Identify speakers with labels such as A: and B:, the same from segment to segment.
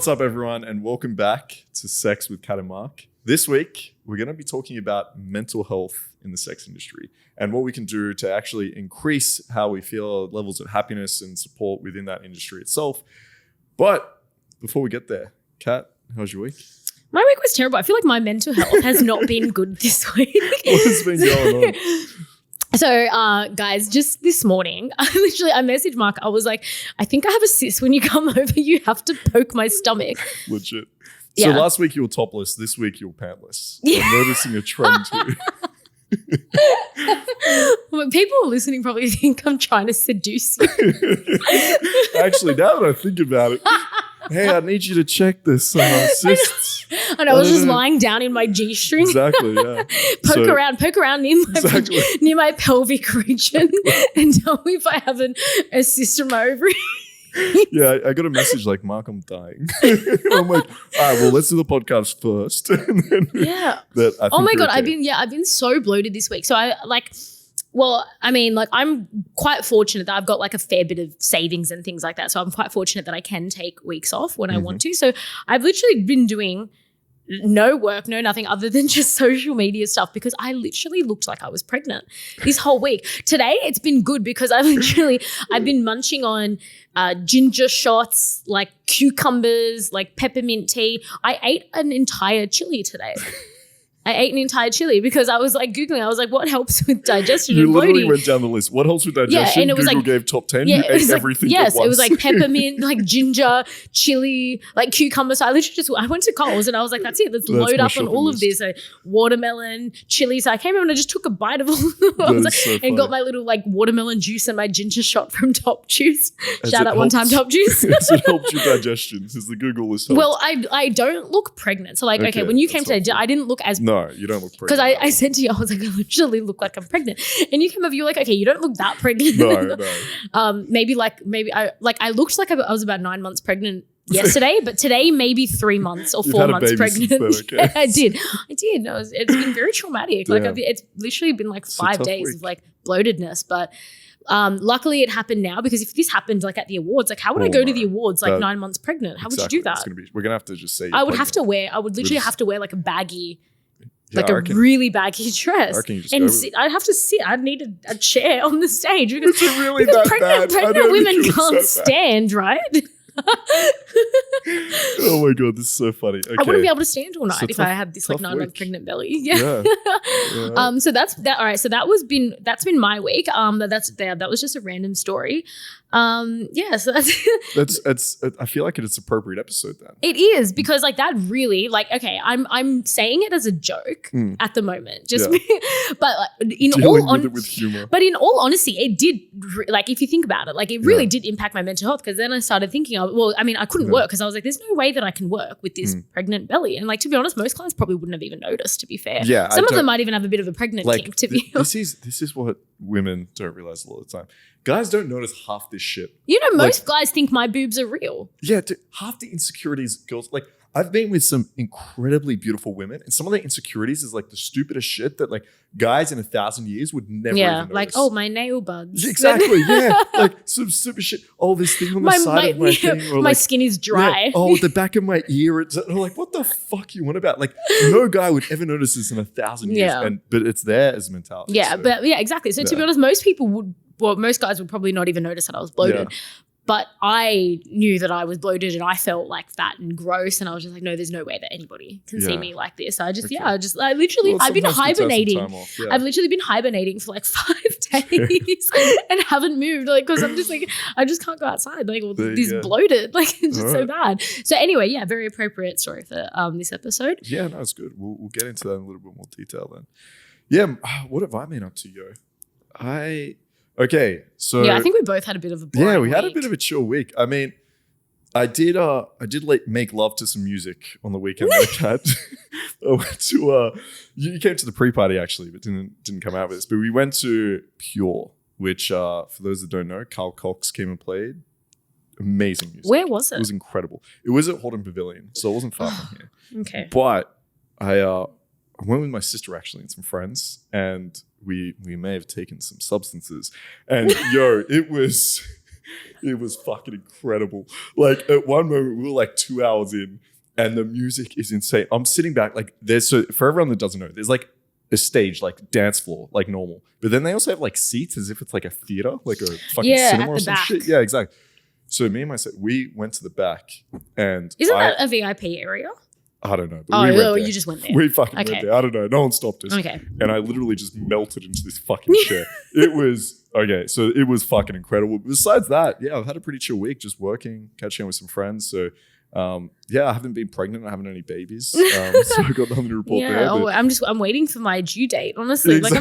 A: What's up, everyone, and welcome back to Sex with Kat and Mark. This week, we're going to be talking about mental health in the sex industry and what we can do to actually increase how we feel, levels of happiness and support within that industry itself. But before we get there, Kat, how's your week?
B: My week was terrible. I feel like my mental health has not been good this week.
A: What has been going on?
B: So, guys, just this morning, I messaged Mark. I was like, I think I have a cyst. When you come over, you have to poke my stomach.
A: Legit.
B: Yeah.
A: So last week you were topless. This week you were pantless. Yeah. I'm noticing a trend here.
B: Well, people listening probably think I'm trying to seduce you.
A: Actually, now that I think about it, hey, I need you to check this cysts.
B: And I was just lying down in my G-string.
A: Exactly, yeah.
B: Poke around near my pelvic region and tell me if I have a cyst in my ovary.
A: Yeah, I got a message like, Mark, I'm dying. I'm like, all right, well, let's do the podcast first. And then oh my God,
B: okay. I've been so bloated this week. So I'm quite fortunate that I've got like a fair bit of savings and things like that. So I'm quite fortunate that I can take weeks off when I want to. So I've literally been doing no work, no nothing other than just social media stuff because I literally looked like I was pregnant this whole week. Today, it's been good because I've been munching on ginger shots, like cucumbers, like peppermint tea. I ate an entire chili today. Because I was like Googling. I was like, what helps with digestion and bloating?
A: You literally went down the list. What helps with digestion?
B: Yeah, and it was
A: Google gave top 10.
B: Yeah,
A: you ate everything at once.
B: Yes, it was like peppermint, like ginger, chili, like cucumber. So I went to Coles and I was like, that's it. Let's load up on all of this. So watermelon, chili. So I came over and I just took a bite of all of them and got my little like watermelon juice and my ginger shot from Top Juice. Shout out one time Top Juice.
A: It helped your digestion because the Google list helped.
B: Well, I don't look pregnant. So like, okay when you came today, I didn't look as...
A: No, you don't look pregnant.
B: Because I said to you, I was like, I literally look like I'm pregnant. And you came over, you were like, okay, you don't look that pregnant.
A: No.
B: Maybe I looked like I was about 9 months pregnant yesterday, but today maybe 3 months or 4 months pregnant.
A: Then, okay.
B: Yeah, I did. No, it's been very traumatic.
A: Damn.
B: Like it's literally been like 5 days of like bloatedness, but luckily it happened now because if this happened like at the awards, like how would I go to the awards like 9 months pregnant? How would you do that?
A: We're gonna have to just say
B: I would literally have to wear like a baggy, really baggy dress. I'd have to sit. I'd need a chair on the stage because pregnant women can't stand, right?
A: Oh my God, this is so funny. Okay.
B: I wouldn't be able to stand all night if I had this like 9-month pregnant belly. Yeah. So that's that. All right. So that's been my week. That was just a random story. So
A: that's I feel like it's appropriate episode then.
B: It is because like that really like okay I'm saying it as a joke at the moment but in all honesty it did like if you think about it like it really did impact my mental health because then I started thinking I couldn't work because I was like there's no way that I can work with this pregnant belly and like to be honest most clients probably wouldn't have even noticed to be fair. Some of them might even have a bit of a pregnant kink to be honest.
A: This is what women don't realize a lot of the time. Guys don't notice half this shit.
B: You know, most guys think my boobs are real.
A: Yeah, half the insecurities girls like I've been with some incredibly beautiful women and some of the insecurities is like the stupidest shit that like guys in 1,000 years would never even notice.
B: Like, oh, my nail buds.
A: Exactly, yeah. Like some stupid shit. Oh, this thing on the side of my thing. Or
B: my
A: like,
B: skin is dry.
A: Yeah, oh, the back of my ear. It's like, what the fuck you want about? Like no guy would ever notice this in 1,000 years. But it's there as a mentality.
B: Yeah, exactly. So to be honest, most guys would probably not even notice that I was bloated. Yeah. But I knew that I was bloated and I felt like fat and gross and I was just like, no, there's no way that anybody can see me like this. I've been hibernating. I've literally been hibernating for like 5 days and haven't moved like because I'm just like, I just can't go outside. Like this bloated, like it's just so bad. So anyway, very appropriate story for this episode.
A: Yeah, no, it's good. We'll get into that in a little bit more detail then. Yeah, what have I been up to, yo? Okay, so
B: I think we both had a bit of a boring week.
A: Had a bit of a chill week. I mean, I did make love to some music on the weekend. I went to you came to the pre-party actually, but didn't come out with this. But we went to Pure, which for those that don't know, Carl Cox came and played. Amazing music.
B: Where was it?
A: It was incredible. It was at Holden Pavilion, so it wasn't far from here.
B: Okay,
A: but I went with my sister actually and some friends, and we may have taken some substances, and it was It was fucking incredible. Like at one moment we were like 2 hours in and the music is insane. I'm sitting back like so for everyone that doesn't know, there's like a stage, like dance floor, like normal. But then they also have like seats as if it's like a theater, like a fucking cinema or some shit. Yeah, exactly. So me and my set, we went to the back and
B: isn't that a VIP area?
A: I don't know. But
B: you just went there.
A: We fucking went there. I don't know. No one stopped us.
B: Okay.
A: And I literally just melted into this fucking chair. It was, okay, so it was fucking incredible. Besides that, yeah, I've had a pretty chill week just working, catching up with some friends. So, yeah, I haven't been pregnant. I haven't had any babies. So I've got nothing to report there.
B: I'm waiting for my due date, honestly. Exactly.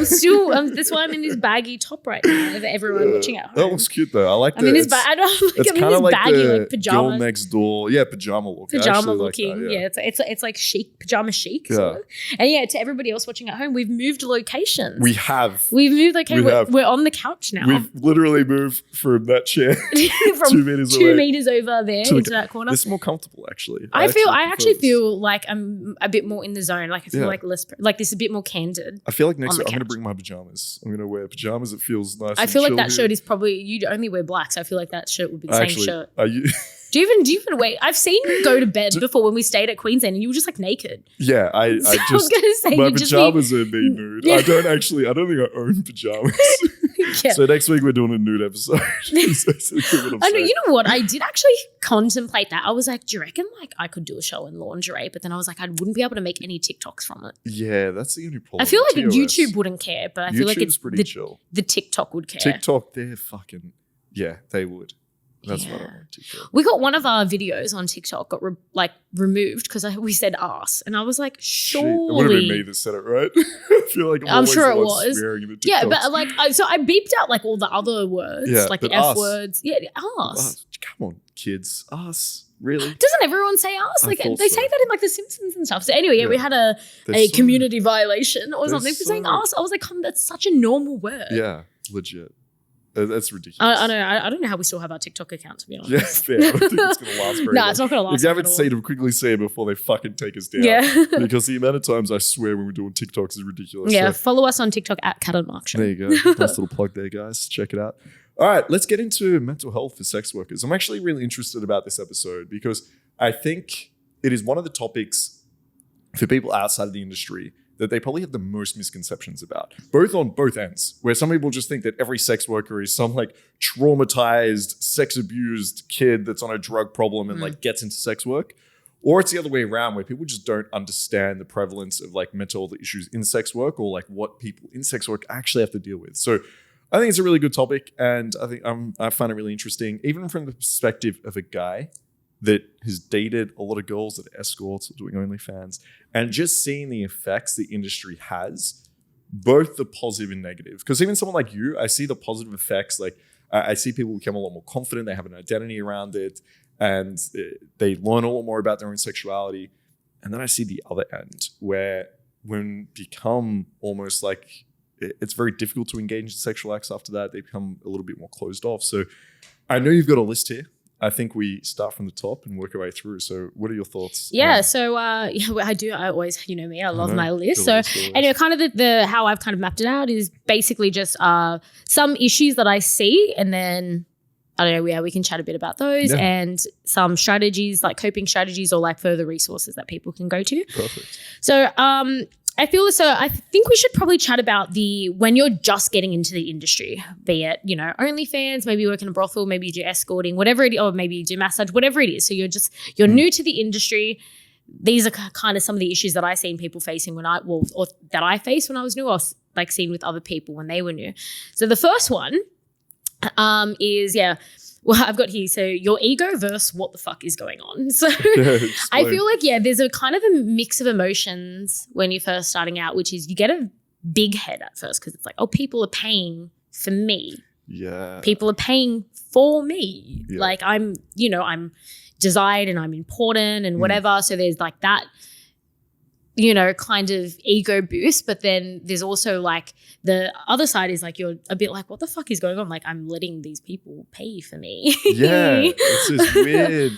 B: Like that's why I'm in this baggy top right now for everyone watching at home.
A: That looks cute though. I like that.
B: It's kind of like baggy, like pajamas.
A: Girl next door. Yeah, pajama look.
B: Pajama looking. Like that, yeah. It's like chic, pajama chic. Yeah. Sort of. And yeah, to everybody else watching at home, we've moved locations.
A: We have.
B: We've moved locations. We're on the couch now.
A: We've literally moved from that chair
B: from
A: 2 meters
B: away.
A: 2
B: meters over there into that corner.
A: It's more comfortable actually.
B: I actually feel like I'm a bit more in the zone. Like I feel like less, like this is a bit more candid.
A: I feel like next week I'm going to bring my pajamas. I'm going to wear pajamas. It feels nice.
B: I feel like that shirt is probably, you only wear black, so I feel like that shirt would be the same shirt.
A: Are you?
B: Do you even wait? I've seen you go to bed before when we stayed at Queensland and you were just like naked.
A: Yeah, I was gonna say my pajamas are me nude. I don't think I own pajamas. Yeah. So next week we're doing a nude episode.
B: I know, you know what? I did actually contemplate that. I was like, do you reckon like I could do a show in lingerie? But then I was like, I wouldn't be able to make any TikToks from it.
A: Yeah, that's the only problem.
B: I feel like YouTube wouldn't care, but I feel like it's
A: pretty chill.
B: The TikTok would care.
A: TikTok, they're fucking, yeah, they would. That's what I want TikTok.
B: We got one of our videos on TikTok got removed because we said ass, and I was like, surely
A: it would have been me that said it, right? I feel like I'm
B: sure it was.
A: Swearing in the TikToks.
B: Yeah, but like, so I beeped out like all the other words, like the F words. Yeah, ass.
A: Come on, kids, ass. Really?
B: Doesn't everyone say ass? Like they say that in like The Simpsons and stuff. So anyway, we had a community violation or something for saying ass. I was like, that's such a normal word.
A: Yeah, legit. That's ridiculous.
B: I know. I don't know how we still have our TikTok account, to be honest.
A: Yeah, fair. I don't think it's going to last very long.
B: No, it's not going to last.
A: If you haven't seen them, quickly say it before they fucking take us down. Yeah. Because the amount of times I swear when we're doing TikToks is ridiculous.
B: Yeah, follow us on TikTok at Cat and Mark Show.
A: There you go. Nice little plug there, guys. Check it out. All right, let's get into mental health for sex workers. I'm actually really interested about this episode because I think it is one of the topics for people outside of the industry that they probably have the most misconceptions about, both on both ends, where some people just think that every sex worker is some like traumatized, sex abused kid that's on a drug problem and like gets into sex work. Or it's the other way around where people just don't understand the prevalence of like mental health issues in sex work or like what people in sex work actually have to deal with. So I think it's a really good topic and I think I find it really interesting, even from the perspective of a guy that has dated a lot of girls that are escorts or doing OnlyFans, and just seeing the effects the industry has, both the positive and negative. Because even someone like you, I see the positive effects. Like I see people become a lot more confident, they have an identity around it, and they learn a lot more about their own sexuality. And then I see the other end where when become almost like it's very difficult to engage in sexual acts after that, they become a little bit more closed off. So I know you've got a list here. I think we start from the top and work our way through. So what are your thoughts?
B: Yeah, so I do. I always, you know me, I love my list. So anyway, kind of the how I've kind of mapped it out is basically just some issues that I see, and then I don't know, we can chat a bit about those and some strategies, like coping strategies or like further resources that people can go to.
A: Perfect.
B: So I think we should probably chat about when you're just getting into the industry, be it, you know, OnlyFans, maybe you work in a brothel, maybe you do escorting, whatever it is, or maybe you do massage, whatever it is. So you're new to the industry. These are kind of some of the issues that I seen people facing or that I faced when I was new, or like seen with other people when they were new. So the first one is, well, I've got here, so your ego versus what the fuck is going on. So I feel like, there's a kind of a mix of emotions when you're first starting out, which is you get a big head at first because it's like, oh, people are paying for me.
A: Yeah.
B: People are paying for me. Yeah. Like I'm desired and I'm important and whatever. So there's like that, you know, kind of ego boost. But then there's also like the other side is like you're a bit like, what the fuck is going on? Like I'm letting these people pay for me.
A: Yeah, it's this weird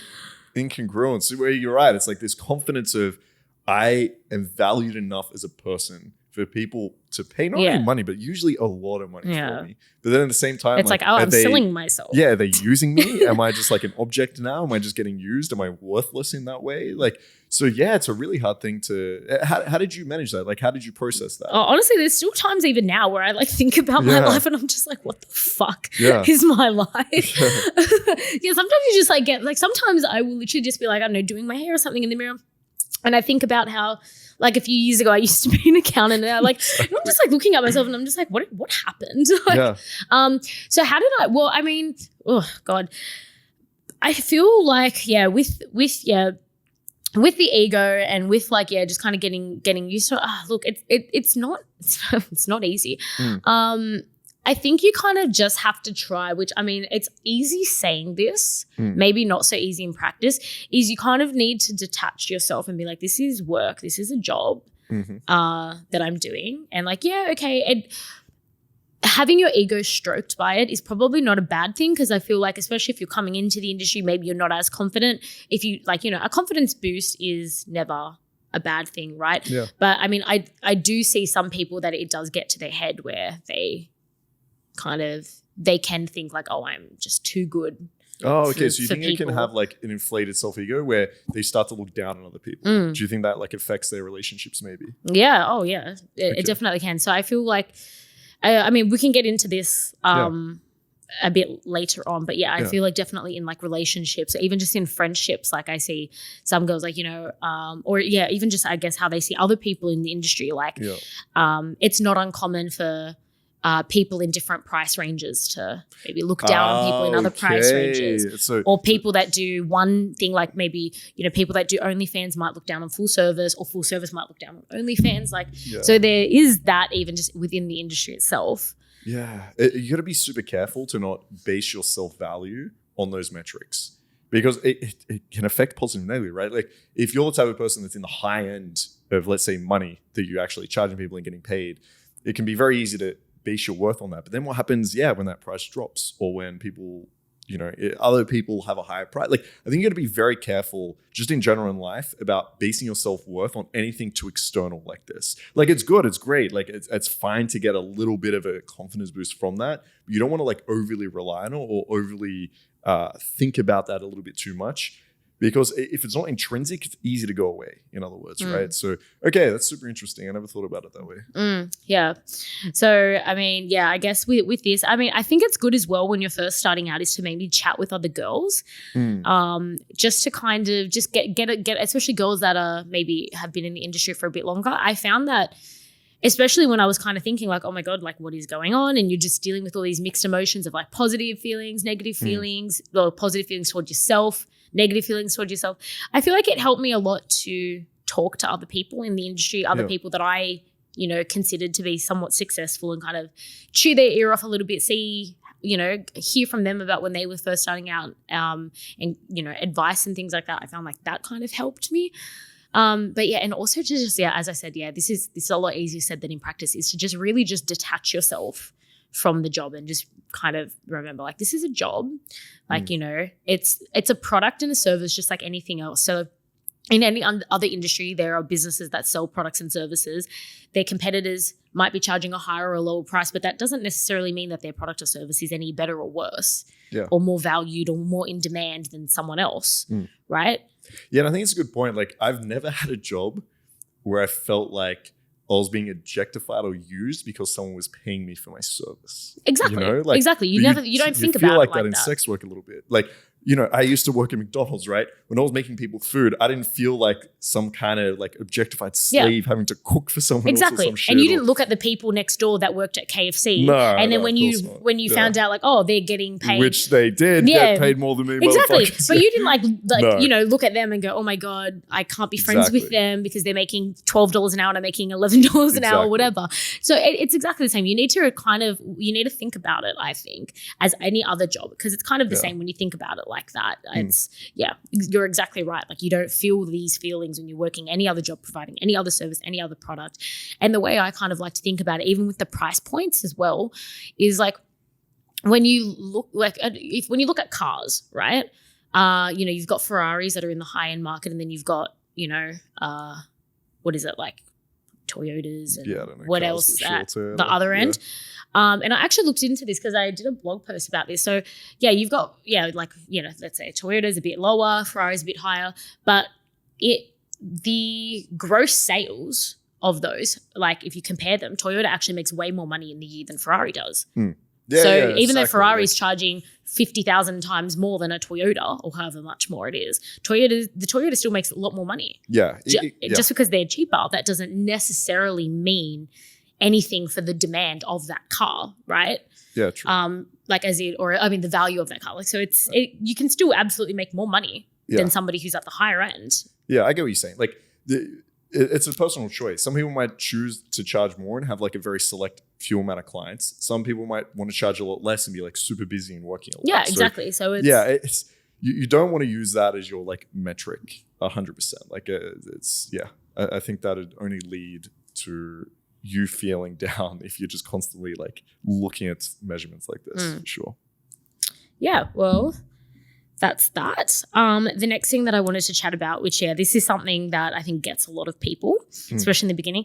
A: incongruence where you're right. It's like this confidence of I am valued enough as a person for people to pay not only money, but usually a lot of money for me. But then at the same time,
B: it's like, oh, I'm selling myself.
A: Yeah, are they using me? Am I just like an object now? Am I just getting used? Am I worthless in that way? Like, so yeah, it's a really hard thing to. How did you manage that? Like, how did you process that?
B: Oh, honestly, there's still times even now where I like think about my life and I'm just like, what the fuck is my life? Yeah, sometimes you just like get like. Sometimes I will literally just be like, I don't know, doing my hair or something in the mirror, and I think about how. Like a few years ago, I used to be an accountant, and I'm just like looking at myself, and I'm just like, what happened? Like, so how did I? Well, I mean, oh God, I feel like with the ego and with like just kind of getting used to it. Look, it's not easy. I think you kind of just have to try, which I mean, it's easy saying this, maybe not so easy in practice, is you kind of need to detach yourself and be like, this is work, this is a job that I'm doing. And like, and having your ego stroked by it is probably not a bad thing because I feel like, especially if you're coming into the industry, maybe you're not as confident. If you like, a confidence boost is never a bad thing, right?
A: Yeah.
B: But I mean, I do see some people that it does get to their head where they can think like, oh, I'm just too good.
A: Oh, okay. So you think it can have like an inflated self-ego where they start to look down on other people? Do you think that like affects their relationships maybe?
B: Yeah. Oh, yeah. It definitely can. So I feel like, I mean, we can get into this a bit later on, but I feel like definitely in like relationships, or even just in friendships, like I see some girls like, or even just I guess how they see other people in the industry. Like it's not uncommon for people in different price ranges to maybe look down on people in other price ranges. Or people that do one thing, like maybe, people that do OnlyFans might look down on full service, or full service might look down on OnlyFans. So there is that even just within the industry itself.
A: Yeah. You got to be super careful to not base your self-value on those metrics because it can affect positive and negative, right? Like if you're the type of person that's in the high end of, let's say, money that you're actually charging people and getting paid, it can be very easy to base your worth on that. But then what happens, when that price drops or when people, other people have a higher price, like I think you got to be very careful just in general in life about basing your self-worth on anything too external like this. Like it's good, it's great. Like it's fine to get a little bit of a confidence boost from that. But you don't want to like overly rely on it or overly think about that a little bit too much. Because if it's not intrinsic, it's easy to go away, in other words, right? So, okay, that's super interesting. I never thought about it that way.
B: Yeah. So, I mean, I guess with this, I mean, I think it's good as well when you're first starting out is to maybe chat with other girls, just to kind of just get especially girls that are maybe have been in the industry for a bit longer. I found that especially when I was kind of thinking like, oh my God, like what is going on? And you're just dealing with all these mixed emotions of like positive feelings, negative feelings, or positive feelings towards yourself, negative feelings towards yourself. I feel like it helped me a lot to talk to other people in the industry, other people that I, considered to be somewhat successful and kind of chew their ear off a little bit, see, hear from them about when they were first starting out and, advice and things like that. I found like that kind of helped me. But and also to just, as I said, this is a lot easier said than in practice, is to just really just detach yourself from the job and just kind of remember like, this is a job, like, it's a product and a service just like anything else. So in any other industry, there are businesses that sell products and services. Their competitors might be charging a higher or a lower price, but that doesn't necessarily mean that their product or service is any better or worse or more valued or more in demand than someone else, right?
A: Yeah, and I think it's a good point. Like I've never had a job where I felt like I was being objectified or used because someone was paying me for my service.
B: Exactly.
A: Like,
B: exactly. You don't think about it like that.
A: In sex work a little bit. Like, I used to work at McDonald's, right? When I was making people food, I didn't feel like some kind of like objectified slave having to cook for someone else or some shit.
B: And you didn't look at the people next door that worked at KFC. No, and then when you found out like, oh, they're getting paid.
A: Which they did get paid more than me.
B: Exactly. But you didn't like look at them and go, oh my God, I can't be friends with them because they're making $12 an hour and I'm making $11 an hour or whatever. So it's exactly the same. You need to think about it, I think, as any other job, because it's kind of the same when you think about it like that. It's you're exactly right. Like you don't feel these feelings when you're working any other job, providing any other service, any other product. And the way I kind of like to think about it, even with the price points as well, is like when you look at cars, right? You've got Ferraris that are in the high end market, and then you've got what is it, like Toyotas and
A: I don't know,
B: what
A: cars
B: else
A: that are
B: at
A: shorter,
B: the other end. And I actually looked into this because I did a blog post about this. So you've got, let's say Toyota's a bit lower, Ferrari's a bit higher, but the gross sales of those, like if you compare them, Toyota actually makes way more money in the year than Ferrari does. Even though Ferrari's charging 50,000 times more than a Toyota, or however much more it is, the Toyota still makes a lot more money. Just because they're cheaper, that doesn't necessarily mean anything for the demand of that car, right?
A: Yeah, true.
B: The value of that car. Like, so you can still absolutely make more money than somebody who's at the higher end.
A: Yeah, I get what you're saying. Like, it's a personal choice. Some people might choose to charge more and have like a very select few amount of clients. Some people might want to charge a lot less and be like super busy and working a lot.
B: Yeah, exactly. So
A: it's you don't want to use that as your like metric 100%. Like I think that would only lead to you feeling down if you're just constantly like looking at measurements like this. For sure.
B: Yeah, well, that's that. The next thing that I wanted to chat about, which this is something that I think gets a lot of people, especially in the beginning,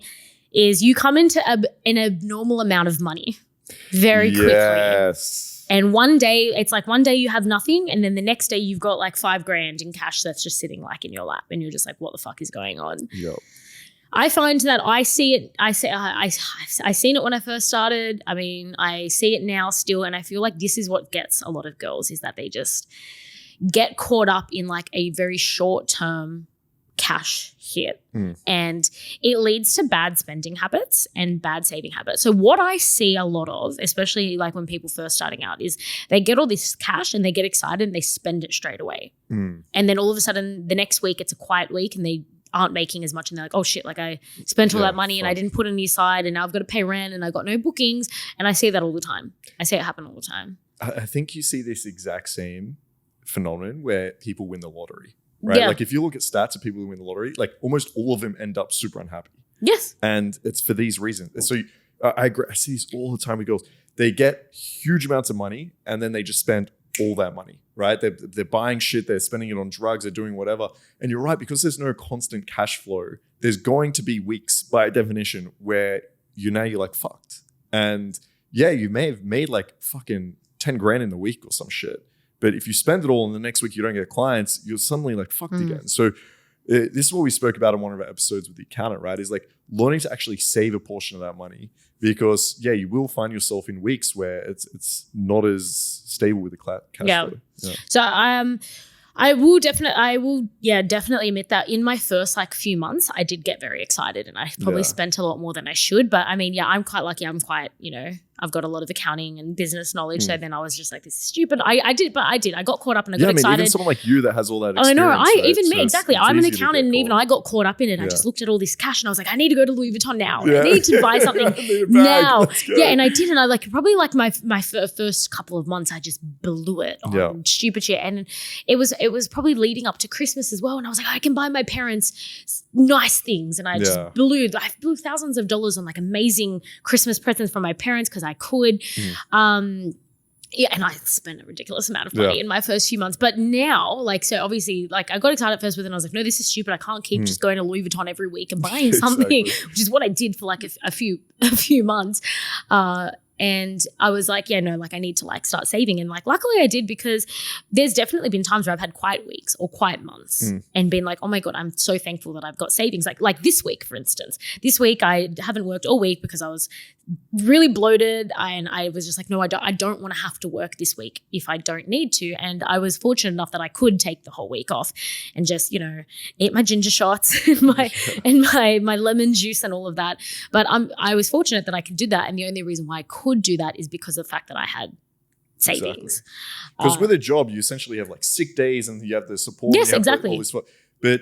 B: is you come into an abnormal amount of money very quickly.
A: Yes.
B: And one day you have nothing, and then the next day you've got like $5,000 in cash that's just sitting like in your lap, and you're just like, what the fuck is going on?
A: Yep.
B: I find that I seen it when I first started. I mean, I see it now still, and I feel like this is what gets a lot of girls, is that they just get caught up in like a very short-term cash hit, and it leads to bad spending habits and bad saving habits. So what I see a lot of, especially like when people first starting out, is they get all this cash and they get excited and they spend it straight away. And then all of a sudden the next week it's a quiet week and they aren't making as much, and they're like, oh shit, like I spent all that money and I didn't put any aside, and now I've got to pay rent and I've got no bookings. And I see that all the time. I see it happen all the time.
A: I think you see this exact same phenomenon where people win the lottery, right? Like if you look at stats of people who win the lottery, like almost all of them end up super unhappy.
B: Yes. And
A: it's for these reasons. So I agree. I see this all the time with girls. They get huge amounts of money and then they just spend all that money, right? They're buying shit, they're spending it on drugs, they're doing whatever. And you're right, because there's no constant cash flow, there's going to be weeks by definition where you're like fucked. And you may have made like fucking 10 grand in the week or some shit. But if you spend it all and the next week you don't get clients, you're suddenly like fucked again. So this is what we spoke about in one of our episodes with the accountant, right? Is like learning to actually save a portion of that money, because you will find yourself in weeks where it's not as stable with the cash flow. Yeah.
B: So I will definitely admit that in my first like few months, I did get very excited and I probably spent a lot more than I should. But I mean, I'm quite lucky. I'm quite, I've got a lot of accounting and business knowledge. So then I was just like, this is stupid. I did. I got caught up and I got excited.
A: Even someone like you that has all that experience.
B: I know.
A: Right?
B: Even me,
A: so
B: exactly. I'm an accountant and even I got caught up in it. I just looked at all this cash and I was like, I need to go to Louis Vuitton now. I need to buy something now. Yeah, and I did. And I probably my first couple of months, I just blew it on stupid shit. And it was probably leading up to Christmas as well. And I was like, I can buy my parents nice things. And I just blew thousands of dollars on like amazing Christmas presents for my parents because I could. And I spent a ridiculous amount of money in my first few months. But now, so obviously, I got excited at first, but then I was like, no, this is stupid. I can't keep just going to Louis Vuitton every week and buying something, which is what I did for like a few months. And I was like, I need to start saving. And luckily I did, because there's definitely been times where I've had quiet weeks or quiet months and been like, oh my God, I'm so thankful that I've got savings. Like this week, for instance. This week I haven't worked all week because I was really bloated, and I was just like, no, I don't want to have to work this week if I don't need to. And I was fortunate enough that I could take the whole week off and just, eat my ginger shots and my lemon juice and all of that. But I was fortunate that I could do that. And the only reason why I could do that is because of the fact that I had savings.
A: Because with a job, you essentially have sick days and you have the support.
B: Yes, exactly.
A: All this, but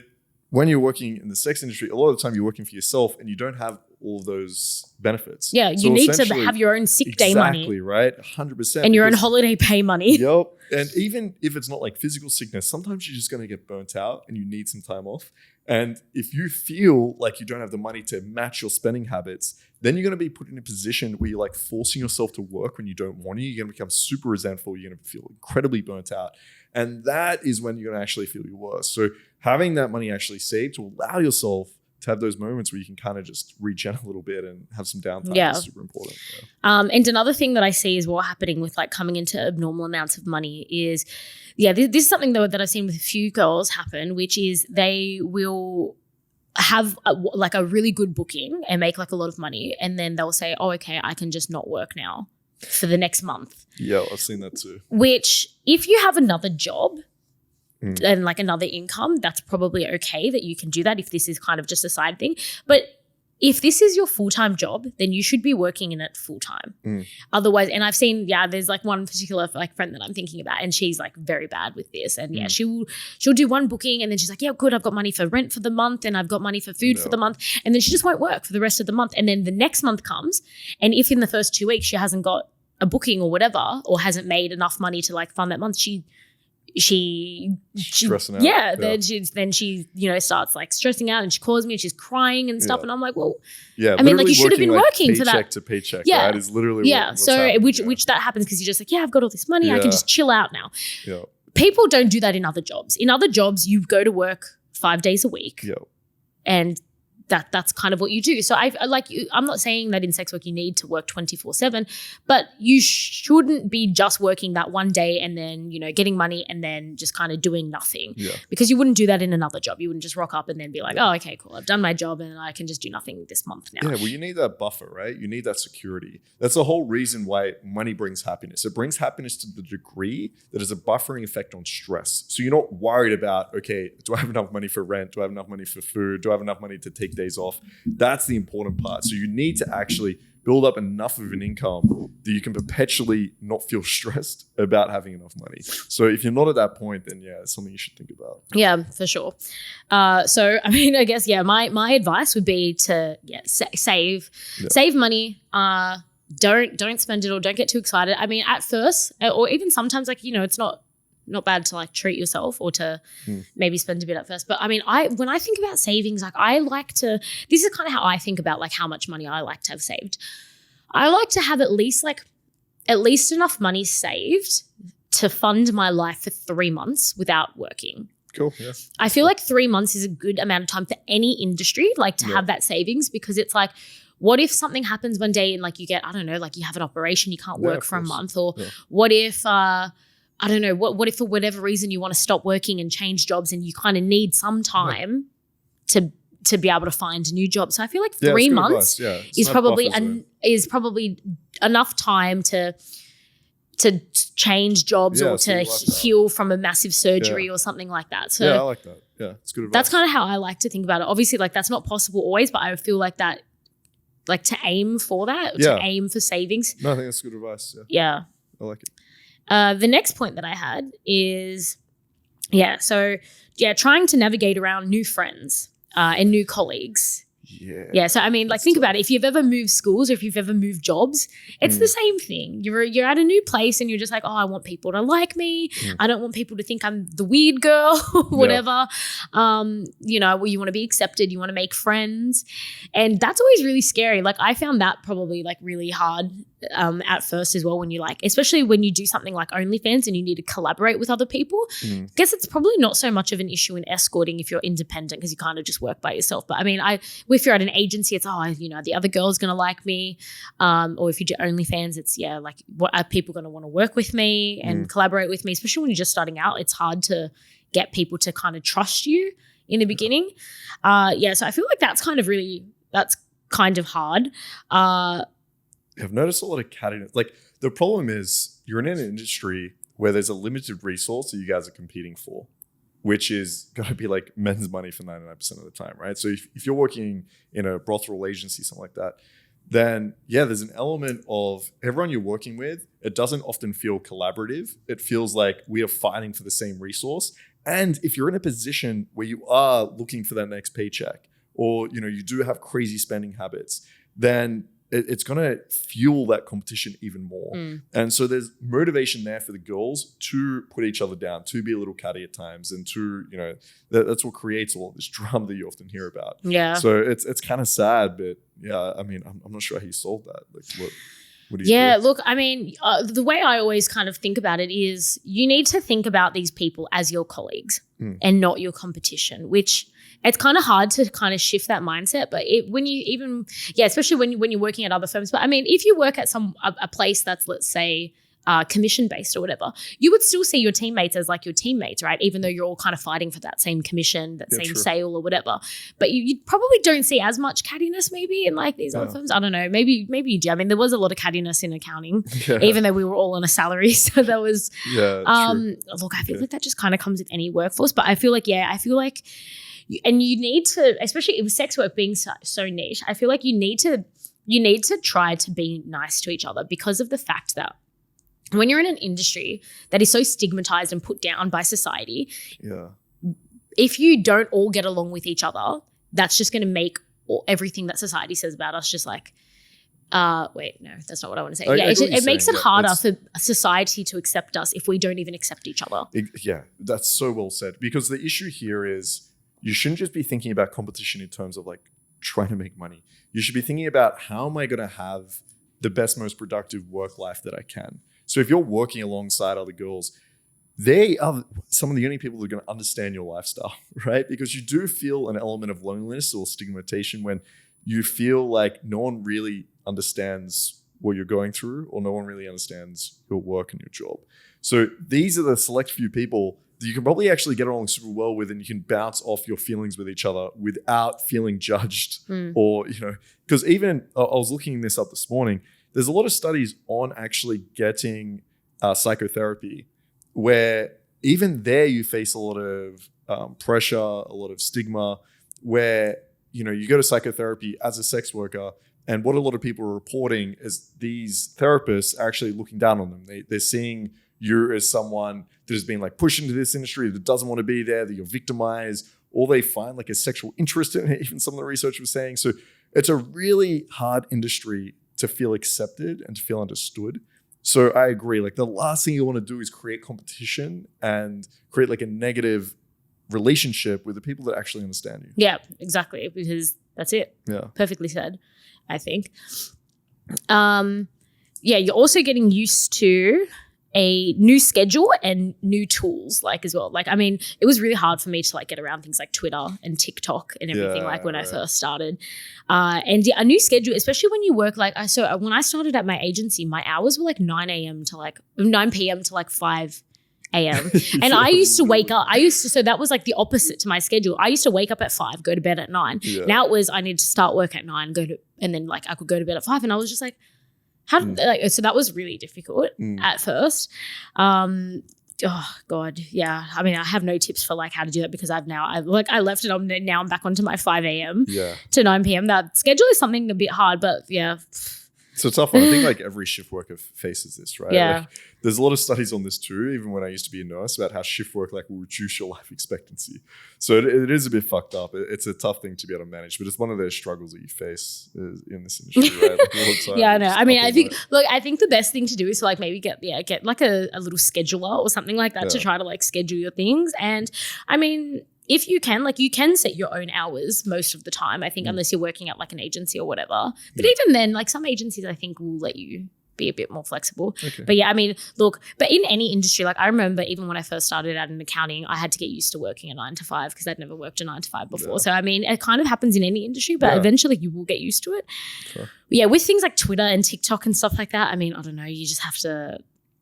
A: when you're working in the sex industry, a lot of the time you're working for yourself and you don't have all of those benefits.
B: Yeah, you need to have your own sick day money.
A: Exactly, right? 100%.
B: And your own holiday pay money.
A: Yep. And even if it's not physical sickness, sometimes you're just going to get burnt out and you need some time off. And if you feel like you don't have the money to match your spending habits, then you're going to be put in a position where you're forcing yourself to work when you don't want to. You're going to become super resentful. You're going to feel incredibly burnt out. And that is when you're going to actually feel your worst. So having that money actually saved to allow yourself to have those moments where you can kind of just regen a little bit and have some downtime is super important.
B: And another thing that I see is what happening with like coming into abnormal amounts of money is, this is something though that I've seen with a few girls happen, which is they will have a really good booking and make like a lot of money, and then they'll say, oh, okay, I can just not work now for the next month.
A: Yeah, I've seen that too.
B: Which if you have another job and like another income, that's probably okay that you can do that if this is kind of just a side thing. But if this is your full-time job, then you should be working in it full-time. Otherwise, and I've seen, there's like one particular like friend that I'm thinking about, and she's like very bad with this. And she'll do one booking and then she's like, yeah, good, I've got money for rent for the month and I've got money for food for the month. And then she just won't work for the rest of the month. And then the next month comes, and if in the first 2 weeks she hasn't got a booking or whatever, or hasn't made enough money to like fund that month, she
A: stressing out.
B: Then she starts like stressing out, and she calls me and she's crying and stuff, and I'm like, well,
A: I mean, like
B: you should have been working for that
A: paycheck to paycheck. That is literally what's
B: so
A: happening,
B: which that happens because you're just like, I've got all this money, I can just chill out now. People don't do that in other jobs. In other jobs, you go to work 5 days a week, and that's kind of what you do. So I'm not saying that in sex work you need to work 24/7, but you shouldn't be just working that one day and then, getting money and then just kind of doing nothing. Because you wouldn't do that in another job. You wouldn't just rock up and then be like, oh, okay, cool, I've done my job and I can just do nothing this month now.
A: Yeah, well, you need that buffer, right? You need that security. That's the whole reason why money brings happiness. It brings happiness to the degree that is a buffering effect on stress. So you're not worried about, okay, do I have enough money for rent? Do I have enough money for food? Do I have enough money to take days off? That's the important part. So you need to actually build up enough of an income that you can perpetually not feel stressed about having enough money. So if you're not at that point, then it's something you should think about.
B: Yeah, for sure. So I mean, I guess my advice would be to save money. Don't spend it all. Don't get too excited. I mean, at first, or even sometimes, like it's not bad to like treat yourself or to maybe spend a bit at first. But I mean, when I think about savings, like this is kind of how I think about like how much money I like to have saved. I like to have at least enough money saved to fund my life for 3 months without working.
A: Cool. Yeah.
B: I feel like 3 months is a good amount of time for any industry, like to have that savings, because it's like, what if something happens one day and like you get, I don't know, like you have an operation, you can't work for a month, or what if, I don't know, what if for whatever reason you want to stop working and change jobs and you kind of need some time to be able to find a new job. So I feel like 3 months is probably enough time to change jobs or to heal from a massive surgery or something like that. So
A: I like that. Yeah, it's good advice.
B: That's kind of how I like to think about it. Obviously, like that's not possible always, but I feel like that, like to aim for that, to aim for savings.
A: No, I think that's good advice.
B: Yeah.
A: I like it.
B: The next point that I had is, trying to navigate around new friends and new colleagues. Yeah. So I mean, like, think about it. If you've ever moved schools or if you've ever moved jobs, it's the same thing. You're at a new place and you're just like, oh, I want people to like me. I don't want people to think I'm the weird girl or whatever. You want to be accepted. You want to make friends, and that's always really scary. Like I found that probably like really hard at first as well, when you like, especially when you do something like OnlyFans and you need to collaborate with other people. I guess it's probably not so much of an issue in escorting if you're independent, because you kind of just work by yourself. But I mean, if you're at an agency, it's the other girl's gonna like me, or if you do OnlyFans, it's like, what are people gonna want to work with me and collaborate with me? Especially when you're just starting out, it's hard to get people to kind of trust you in the beginning. So I feel like that's kind of hard.
A: I've noticed a lot of cattiness. Like the problem is you're in an industry where there's a limited resource that you guys are competing for, which is going to be like men's money for 99% of the time, right? So if you're working in a brothel agency, something like that, then there's an element of everyone you're working with, it doesn't often feel collaborative. It feels like we are fighting for the same resource. And if you're in a position where you are looking for that next paycheck, or you do have crazy spending habits, then it's going to fuel that competition even more. And so there's motivation there for the girls to put each other down, to be a little catty at times, and to, that's what creates all of this drama that you often hear about. Yeah. So it's kind of sad, but I mean, I'm not sure how you solve that. Like what do you do?
B: Look, I mean, the way I always kind of think about it is you need to think about these people as your colleagues and not your competition, which it's kind of hard to kind of shift that mindset. But especially when you're working at other firms. But I mean, if you work at a place that's, let's say, commission based or whatever, you would still see your teammates as like your teammates, right? Even though you're all kind of fighting for that same commission, that same sale or whatever. But you probably don't see as much cattiness maybe in like these other firms. I don't know. Maybe you do. I mean, there was a lot of cattiness in accounting, even though we were all on a salary. So that was, look, I feel like that just kind of comes with any workforce. But I feel like, and you need to, especially with sex work being so niche, I feel like you need to try to be nice to each other because of the fact that when you're in an industry that is so stigmatized and put down by society, if you don't all get along with each other, that's just going to make everything that society says about us just like, wait, no, that's not what I want to say. It makes it harder for society to accept us if we don't even accept each other.
A: That's so well said. Because the issue here is you shouldn't just be thinking about competition in terms of like trying to make money. You should be thinking about how am I going to have the best, most productive work life that I can. So if you're working alongside other girls, they are some of the only people who are going to understand your lifestyle, right? Because you do feel an element of loneliness or stigmatization when you feel like no one really understands what you're going through or no one really understands your work and your job. So these are the select few people that you can probably actually get along super well with, and you can bounce off your feelings with each other without feeling judged or, because even I was looking this up this morning, there's a lot of studies on actually getting psychotherapy where even there you face a lot of pressure, a lot of stigma, where, you go to psychotherapy as a sex worker, and what a lot of people are reporting is these therapists are actually looking down on them. They're seeing you as someone that has been like pushed into this industry, that doesn't want to be there, that you're victimized, or they find like a sexual interest in it, even some of the research was saying. So it's a really hard industry to feel accepted and to feel understood. So I agree. Like the last thing you want to do is create competition and create like a negative relationship with the people that actually understand you.
B: Yeah, exactly. Because that's it. Yeah. Perfectly said, I think. You're also getting used to a new schedule and new tools as well. Like, I mean, it was really hard for me to get around things like Twitter and TikTok and everything when I first started. And a new schedule, especially when you work when I started at my agency, my hours were 9 p.m. to 5 a.m. And I used to wake up. So that was the opposite to my schedule. I used to wake up at 5, go to bed at 9. Yeah. Now it was I need to start work at 9, and then I could go to bed at 5. And I was just how did so that was really difficult at first. Oh God, yeah. I mean, I have no tips for how to do that because I left it. Now I'm back onto my 5 a.m. to 9 p.m. That schedule is something a bit hard, but yeah.
A: It's a tough one. I think every shift worker faces this, right?
B: Yeah.
A: There's a lot of studies on this too, even when I used to be a nurse, about how shift work will reduce your life expectancy. So it is a bit fucked up. It's a tough thing to be able to manage, but it's one of those struggles that you face in this industry, right? All the time.
B: Yeah, I know. I mean, I think the best thing to do is to maybe get a little scheduler or something like that to try to schedule your things. And I mean, if you can, you can set your own hours most of the time, I think, unless you're working at an agency or whatever. But even then, some agencies I think will let you be a bit more flexible. Okay. But yeah, I mean, look, but in any industry, I remember even when I first started out in accounting, I had to get used to working a 9 to 5 because I'd never worked a 9 to 5 before. Yeah. So I mean, it kind of happens in any industry, but eventually you will get used to it. Sure. Yeah, with things like Twitter and TikTok and stuff like that, I mean, I don't know, you just have to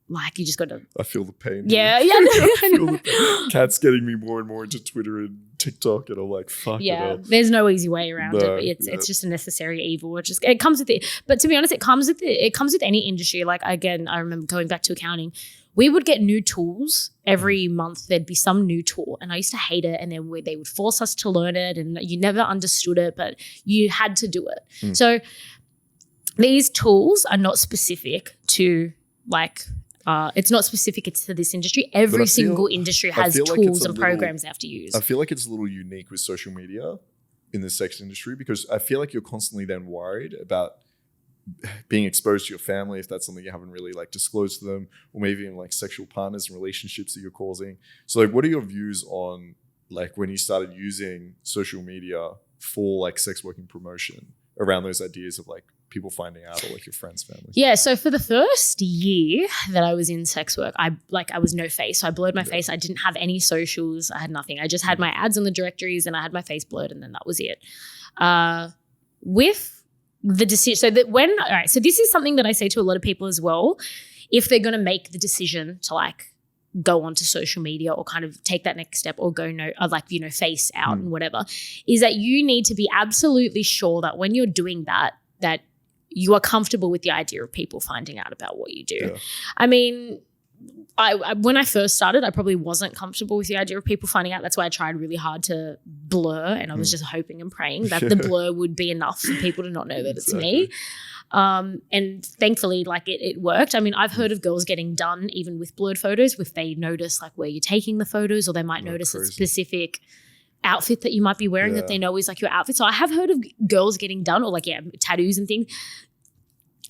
B: you just got to.
A: I feel the pain.
B: Yeah.
A: I feel the pain. Kat's getting me more and more into Twitter and TikTok, and I'm fuck it.
B: Yeah, there's no easy way around it. But it's just a necessary evil. It comes with it. But to be honest, it comes with any industry. Again, I remember going back to accounting. We would get new tools every month. There'd be some new tool, and I used to hate it. And then they would force us to learn it, and you never understood it, but you had to do it. So these tools are not specific to it's not specific to this industry. Every single industry has tools and programs they have to use.
A: I feel like it's a little unique with social media in the sex industry because I feel like you're constantly then worried about being exposed to your family if that's something you haven't really disclosed to them, or maybe even sexual partners and relationships that you're causing. So what are your views on when you started using social media for sex working promotion around those ideas of people finding out, or like your friends, family?
B: Yeah, so for the first year that I was in sex work, I was no face. So I blurred my face. I didn't have any socials. I had nothing. I just had my ads on the directories and I had my face blurred, and then that was it. With the decision, so this is something that I say to a lot of people as well. If they're going to make the decision to like go onto social media or kind of take that next step or go face out and whatever, is that you need to be absolutely sure that when you're doing that you are comfortable with the idea of people finding out about what you do. Yeah. I mean, I when I first started, I probably wasn't comfortable with the idea of people finding out. That's why I tried really hard to blur, and I was just hoping and praying that the blur would be enough for people to not know that it's me. And thankfully, like it worked. I mean, I've heard of girls getting done even with blurred photos if they notice like where you're taking the photos, or they might notice a specific outfit that you might be wearing that they know is like your outfit. So I have heard of girls getting done, or like tattoos and things.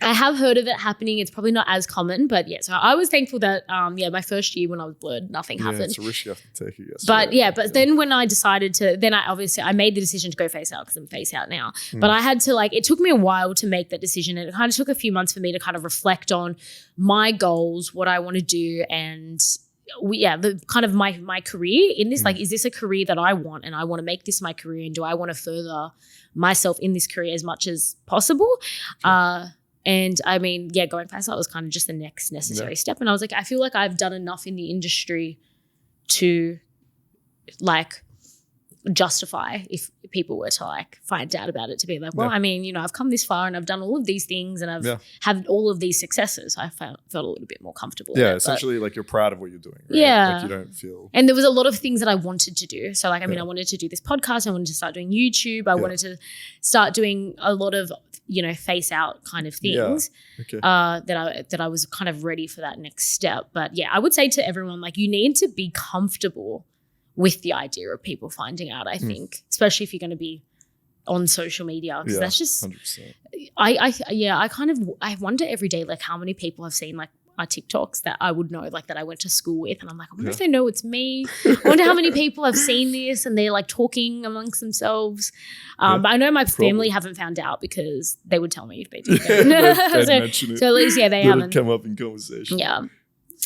B: I have heard of it happening. It's probably not as common, but yeah. So I was thankful that my first year when I was blurred, nothing happened.
A: It's a risk you have to take, I guess.
B: But then when I decided to, then I made the decision to go face out because I'm face out now. But I had to it took me a while to make that decision, and it kind of took a few months for me to kind of reflect on my goals, what I want to do, and the kind of my career in this. Like, is this a career that I want, and I want to make this my career, and do I want to further myself in this career as much as possible? Sure. And I mean, going face out was kind of just the next necessary step. And I was like, I feel like I've done enough in the industry to like justify if people were to like find out about it, to be like, well, I mean, I've come this far and I've done all of these things and I've had all of these successes. I felt a little bit more comfortable. Yeah,
A: essentially like you're proud of what you're doing. Right?
B: Yeah.
A: Like you don't feel.
B: And there was a lot of things that I wanted to do. So like, I mean, I wanted to do this podcast. I wanted to start doing YouTube. I wanted to start doing a lot of, face out kind of things that I was kind of ready for that next step. But yeah, I would say to everyone, like, you need to be comfortable with the idea of people finding out, I think, especially if you're going to be on social media, because that's just 100%. I wonder every day like how many people have seen like our TikToks that I would know, like that I went to school with, and I'm like, I wonder if they know it's me. I wonder how many people have seen this and they're like talking amongst themselves. But I know my family haven't found out because they would tell me if they did. So at least they haven't
A: come up in conversation.
B: Yeah.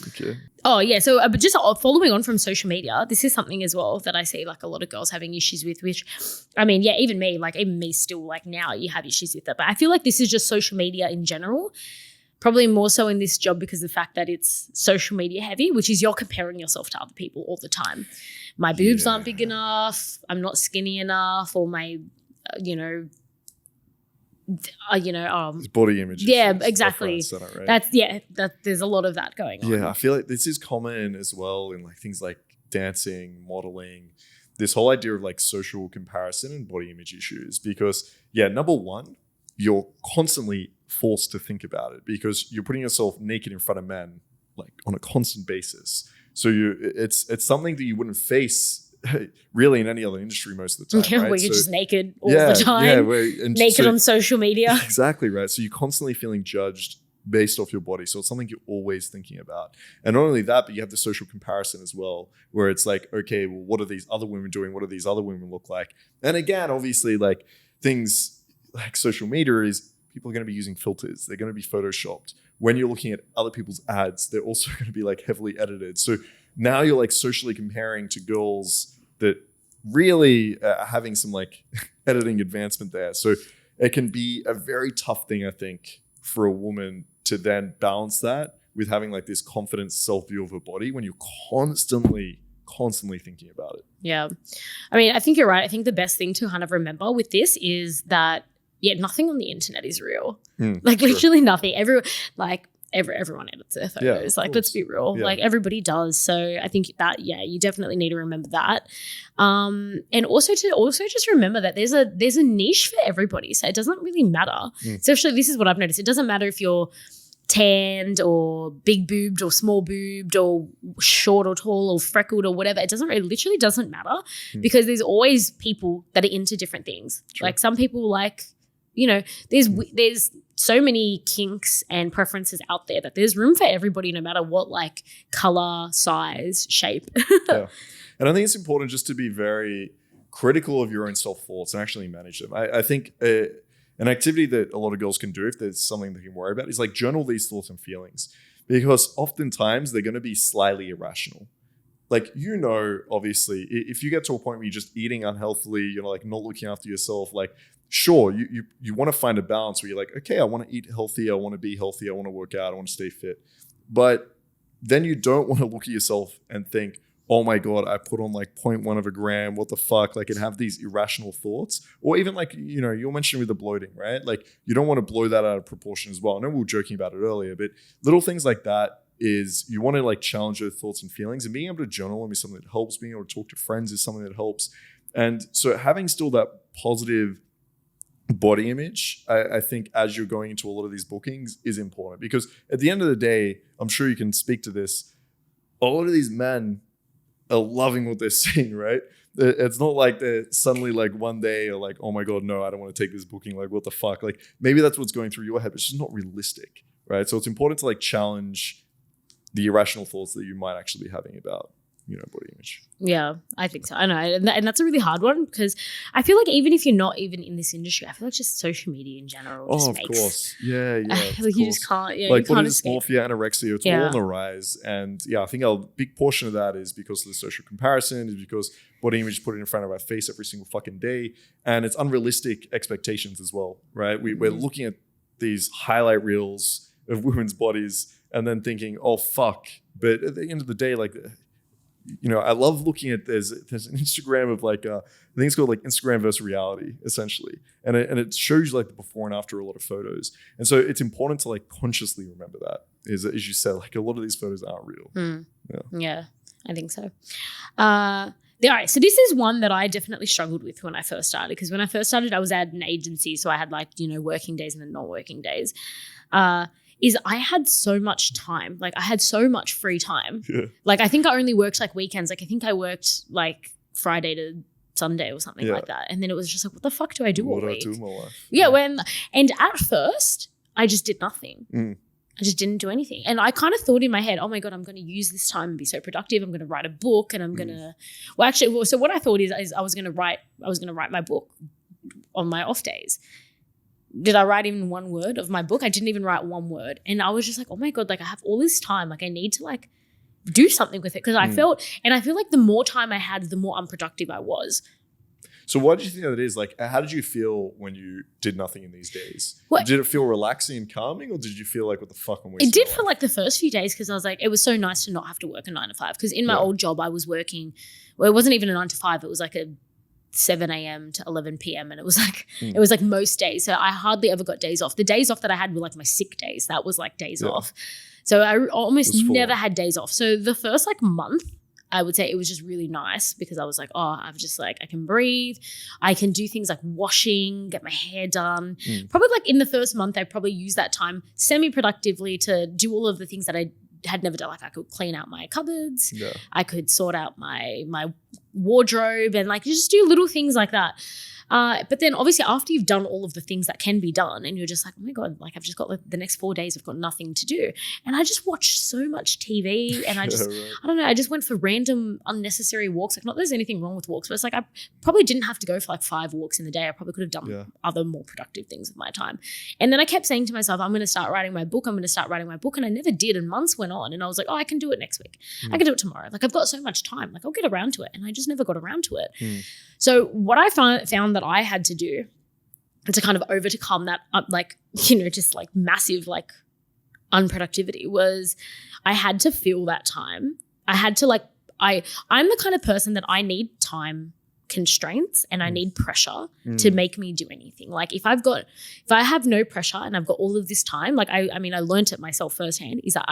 A: Okay.
B: Oh yeah. So but just following on from social media, this is something as well that I see like a lot of girls having issues with, which I mean, even me still, like now you have issues with that. But I feel like this is just social media in general. Probably more so in this job because of the fact that it's social media heavy, which is you're comparing yourself to other people all the time. My boobs aren't big enough. I'm not skinny enough, or my,
A: It's body image.
B: Yeah, exactly.
A: Center, right?
B: That's there's a lot of that going on.
A: Yeah, I feel like this is common as well in like things like dancing, modeling, this whole idea of like social comparison and body image issues. Because number one, you're constantly forced to think about it because you're putting yourself naked in front of men like on a constant basis. So it's something that you wouldn't face really in any other industry most of the time. Right?
B: Where you're just naked all the time. Naked on social media.
A: Exactly right. So you're constantly feeling judged based off your body. So it's something you're always thinking about. And not only that, but you have the social comparison as well, where it's like, okay, well, what are these other women doing? What do these other women look like? And again, obviously, like things like social media is people are going to be using filters. They're going to be photoshopped. When you're looking at other people's ads, they're also going to be like heavily edited. So now you're like socially comparing to girls that really are having some like editing advancement there. So it can be a very tough thing, I think, for a woman to then balance that with having like this confident self-view of her body when you're constantly thinking about it.
B: Yeah. I mean, I think you're right. I think the best thing to kind of remember with this is that nothing on the internet is real. Like literally nothing. Everyone edits their photos. Like, let's be real. Yeah. Like everybody does. So I think that, you definitely need to remember that. And also just remember that there's a niche for everybody. So it doesn't really matter. Especially this is what I've noticed. It doesn't matter if you're tanned or big boobed or small boobed or short or tall or freckled or whatever. It literally doesn't matter because there's always people that are into different things. True. Like some people like, there's so many kinks and preferences out there that there's room for everybody, no matter what like color, size, shape.
A: Yeah. And I think it's important just to be very critical of your own self-thoughts and actually manage them. I think, and An activity that a lot of girls can do if there's something they can worry about is like journal these thoughts and feelings, because oftentimes they're going to be slightly irrational. Like, obviously, if you get to a point where you're just eating unhealthily, you're like not looking after yourself, like, sure, you want to find a balance where you're like, okay, I want to eat healthy, I want to be healthy, I want to work out, I want to stay fit. But then you don't want to look at yourself and think, oh my God, I put on like 0.1 of a gram, what the fuck? Like, and have these irrational thoughts. Or even like, you're mentioning with the bloating, right? Like, you don't want to blow that out of proportion as well. I know we were joking about it earlier, but little things like that is you want to like challenge those thoughts and feelings, and being able to journal them is something that helps. Being able to talk to friends is something that helps. And so having still that positive body image, I think as you're going into a lot of these bookings is important, because at the end of the day, I'm sure you can speak to this, a lot of these men are loving what they're seeing, right? It's not like they're suddenly like one day are like, oh my God, no, I don't want to take this booking. Like, what the fuck? Like, maybe that's what's going through your head, but it's just not realistic, right? So it's important to like challenge the irrational thoughts that you might actually be having about, body image.
B: Yeah, I think so. I know. And that's a really hard one, because I feel like even if you're not even in this industry, I feel like just social media in general just makes...
A: of course. Yeah.
B: Like, you just can't,
A: like,
B: you can't
A: dysmorphia, anorexia, it's all on the rise. And I think a big portion of that is because of the social comparison, is because body image is put in front of our face every single fucking day. And it's unrealistic expectations as well, right? We're looking at these highlight reels of women's bodies and then thinking, oh, fuck. But at the end of the day, like... I love looking at there's an Instagram of like I think it's called like Instagram versus reality, essentially, and it shows you like the before and after a lot of photos, and so it's important to like consciously remember that, as you said, like a lot of these photos aren't real.
B: Yeah, I think so. All right, so this is one that I definitely struggled with when I first started, because when I first started, I was at an agency, so I had like working days and then not working days. Is I had so much time. Like, I had so much free time. Yeah. Like, I think I only worked like weekends. Like, I think I worked like Friday to Sunday or something like that. And then it was just like, what the fuck do I do all week? What do I do in my life? Yeah, and at first, I just did nothing. I just didn't do anything. And I kind of thought in my head, oh my God, I'm going to use this time and be so productive. I'm going to write a book, and I'm going to, so what I thought is I was going to write my book on my off days. Did I write even one word of my book? I didn't even write one word. And I was just like, oh my God, like I have all this time. Like I need to like do something with it. Because I feel like the more time I had, the more unproductive I was.
A: So what did you think that is? Like, how did you feel when you did nothing in these days? Did it feel relaxing and calming, or did you feel like, what the fuck am I wasting?
B: It did feel like the first few days, because I was like, it was so nice to not have to work a 9 to 5. Because in my old job, I was working, it wasn't even a 9 to 5. It was like a 7 a.m. to 11 p.m. and it was like most days. So I hardly ever got days off. The days off that I had were like my sick days. That was like days off. So I almost never had days off. So the first like month, I would say it was just really nice, because I was like, oh, I've just like, I can breathe. I can do things like washing, get my hair done. Probably like in the first month, I probably used that time semi-productively to do all of the things that I had never done. Like, I could clean out my cupboards. I could sort out my wardrobe, and like just do little things like that. But then obviously after you've done all of the things that can be done, and you're just like, oh my God, like I've just got like the next 4 days, I've got nothing to do. And I just watched so much TV, and I don't know, I just went for random unnecessary walks. Like, not that there's anything wrong with walks, but it's like I probably didn't have to go for like 5 walks in the day. I probably could have done other more productive things with my time. And then I kept saying to myself, I'm going to start writing my book. And I never did. And months went on, and I was like, oh, I can do it next week. I can do it tomorrow. Like, I've got so much time. Like, I'll get around to it. And I just never got around to it. So what I found that I had to do to kind of overcome that, just like massive like unproductivity, was I had to feel that time. I had to like, I'm the kind of person that I need time constraints and I need pressure to make me do anything. Like if I have no pressure and I've got all of this time, like I learned it myself firsthand, is that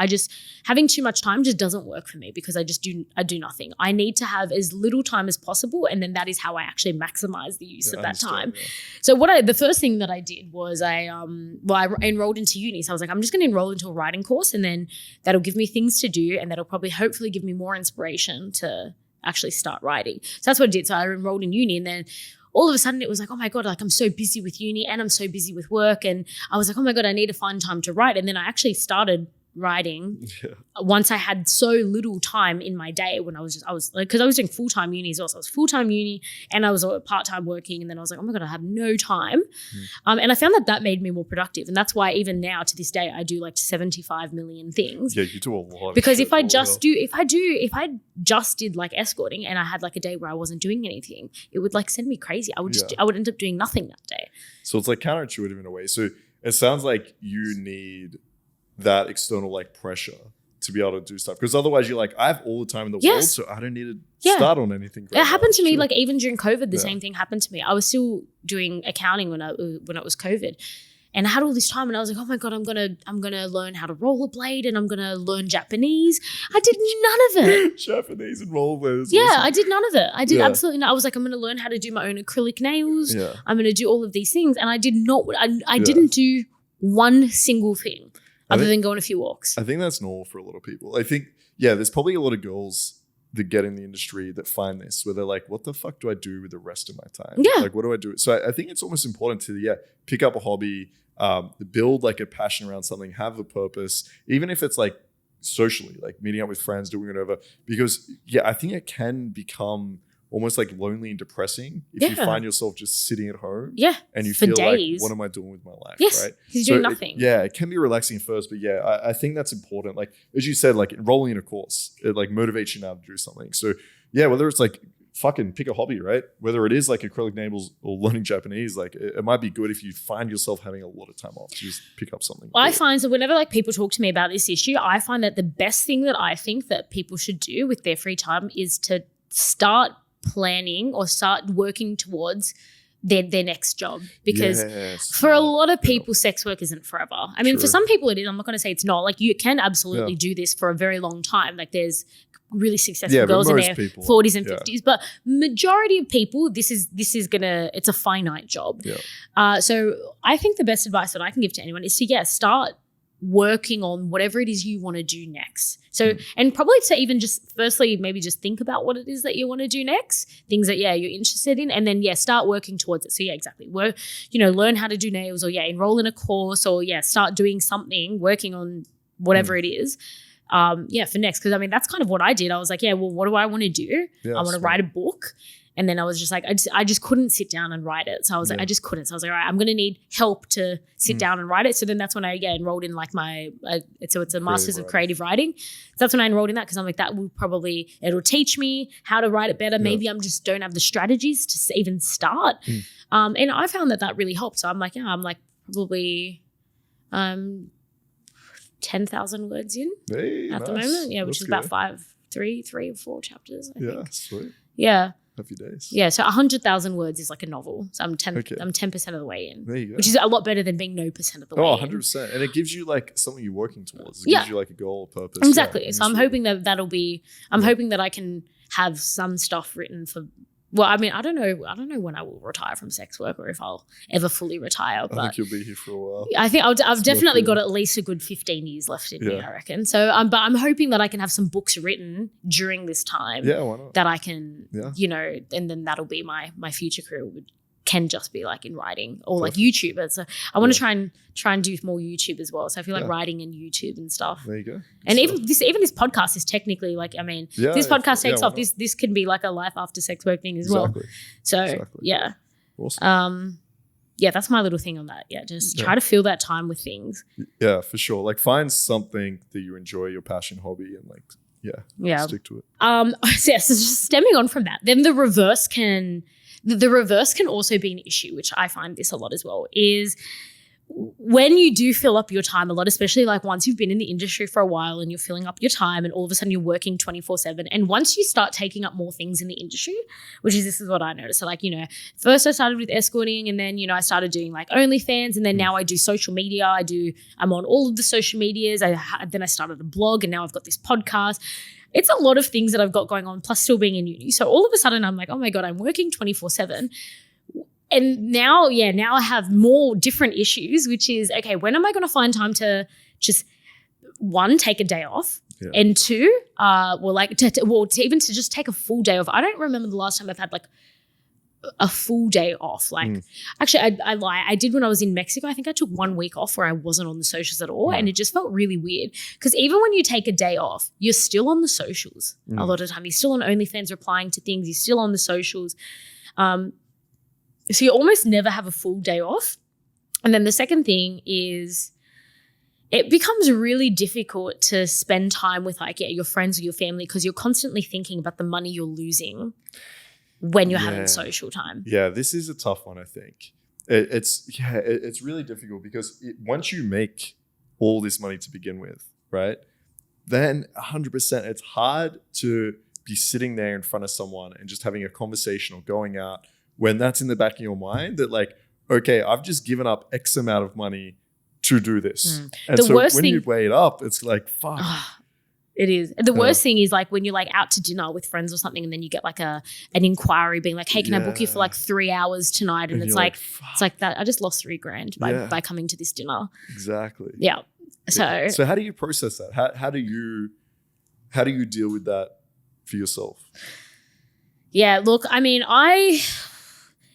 B: having too much time just doesn't work for me, because I do nothing. I need to have as little time as possible, and then that is how I actually maximize the use of that time. Yeah. So the first thing that I did was I enrolled into uni. So I was like, I'm just going to enroll into a writing course, and then that'll give me things to do, and that'll probably hopefully give me more inspiration to actually start writing. So that's what I did. So I enrolled in uni, and then all of a sudden it was like, oh my God, like I'm so busy with uni and I'm so busy with work. And I was like, oh my God, I need to find time to write. And then I actually started writing, once I had so little time in my day when I was like, because I was doing full-time uni as well. So I was full-time uni and I was part-time working, and then I was like, oh my God, I have no time. And I found that made me more productive. And that's why even now to this day, I do like 75 million things.
A: Yeah, you do a lot.
B: Because if I just did like escorting and I had like a day where I wasn't doing anything, it would like send me crazy. I would end up doing nothing that day.
A: So it's like counterintuitive in a way. So it sounds like you need that external like pressure to be able to do stuff, because otherwise you're like, I have all the time in the world, so I don't need to start on anything.
B: It happened to me like even during COVID. The same thing happened to me. I was still doing accounting when it was COVID, and I had all this time, and I was like, oh my God, I'm gonna learn how to rollerblade, and I'm gonna learn Japanese. I did none of it.
A: Japanese and rollerblade.
B: Yeah, awesome. I did none of it. I did absolutely not. I was like, I'm gonna learn how to do my own acrylic nails. Yeah. I'm gonna do all of these things, and I did not. I didn't do one single thing other than go on a few walks.
A: I think that's normal for a lot of people. I think, there's probably a lot of girls that get in the industry that find this, where they're like, what the fuck do I do with the rest of my time?
B: Yeah.
A: Like, what do I do? So I think it's almost important to, pick up a hobby, build like a passion around something, have a purpose, even if it's like socially, like meeting up with friends, doing whatever. Because, I think it can become almost like lonely and depressing if you find yourself just sitting at home and you feel days. Like, what am I doing with my life?
B: Yes,
A: right?
B: Because you're doing nothing.
A: It can be relaxing first, but I think that's important. Like, as you said, like enrolling in a course, it like motivates you now to do something. So whether it's like fucking pick a hobby, right? Whether it is like acrylic nails or learning Japanese, like it might be good if you find yourself having a lot of time off to just pick up something.
B: I find, so whenever like people talk to me about this issue, I find that the best thing that I think that people should do with their free time is to start planning or start working towards their next job, because for a lot of people sex work isn't forever. I mean, for some people it is. I'm not going to say it's not. Like, you can absolutely do this for a very long time. Like, there's really successful girls in their 40s and 50s, but majority of people, this is it's a finite job. So I think the best advice that I can give to anyone is to start working on whatever it is you want to do next. So, and probably to even just firstly, maybe just think about what it is that you want to do next, things that, you're interested in, and then, start working towards it. So exactly. Work, learn how to do nails, or enroll in a course, or start doing something, working on whatever it is. For next. Cause I mean, that's kind of what I did. I was like, well, what do I want to do? I want to write a book. And then I was just like, I just couldn't sit down and write it. So I was like, I just couldn't. So I was like, all right, I'm going to need help to sit down and write it. So then that's when I enrolled in like my, so it's a master's of creative writing. So that's when I enrolled in that, because I'm like, that will probably, it'll teach me how to write it better. Maybe I'm just don't have the strategies to even start. And I found that really helped. So I'm like, I'm like probably 10,000 words in at the moment. Yeah, which is about 3 or 4 chapters, I think.
A: Sweet.
B: Yeah.
A: A few days.
B: Yeah, so 100,000 words is like a novel. So I'm 10% of the way in.
A: There you go.
B: Which is a lot better than being no percent of the way
A: 100%. And it gives you like something you're working towards. It gives you like a goal, a purpose.
B: Exactly. So I'm hoping that I'm hoping that I can have some stuff written for, well, I mean, I don't know when I will retire from sex work, or if I'll ever fully retire. But
A: I think you'll be here for a while.
B: I think I've definitely got at least a good 15 years left in me, I reckon. So, but I'm hoping that I can have some books written during this time.
A: Yeah, why not?
B: That I can, and then that'll be my future career can just be like in writing or like YouTube. So I want to try and do more YouTube as well. So I feel like writing and YouTube and stuff.
A: There you go.
B: And even this podcast is technically like, I mean, this podcast takes off. This can be like a life after sex work thing as well. So
A: Awesome.
B: That's my little thing on that. Yeah, just try to fill that time with things.
A: Yeah, for sure. Like, find something that you enjoy, your passion, hobby, and like stick to it.
B: So just stemming on from that, then the reverse can also be an issue, which I find this a lot as well, is when you do fill up your time a lot, especially like once you've been in the industry for a while and you're filling up your time and all of a sudden you're working 24/7. And once you start taking up more things in the industry, this is what I noticed. So like, first I started with escorting, and then, I started doing like OnlyFans, and then now I do social media. I'm on all of the social medias. Then I started a blog, and now I've got this podcast. It's a lot of things that I've got going on, plus still being in uni. So all of a sudden I'm like, oh my God, I'm working 24/7. And now I have more different issues, which is, okay, when am I going to find time to just, one, take a day off, and two, to even to just take a full day off. I don't remember the last time I've had like a full day off. Like, actually, I lie. I did when I was in Mexico. I think I took 1 week off where I wasn't on the socials at all. And it just felt really weird. Because even when you take a day off, you're still on the socials a lot of the time. You're still on OnlyFans replying to things. You're still on the socials. So you almost never have a full day off. And then the second thing is it becomes really difficult to spend time with like your friends or your family because you're constantly thinking about the money you're losing when you're having social time.
A: Yeah, this is a tough one, I think. It's really difficult because once you make all this money to begin with, right, then 100% it's hard to be sitting there in front of someone and just having a conversation or going out when that's in the back of your mind that like, okay, I've just given up X amount of money to do this. And so when you weigh it up, it's like, fuck.
B: It is. The worst thing is like when you're like out to dinner with friends or something and then you get like an inquiry being like, hey, can I book you for like 3 hours tonight? And it's like that. I just lost $3,000 by coming to this dinner.
A: Exactly.
B: Yeah. So
A: how do you process that? How do you deal with that for yourself?
B: Yeah, look, I mean,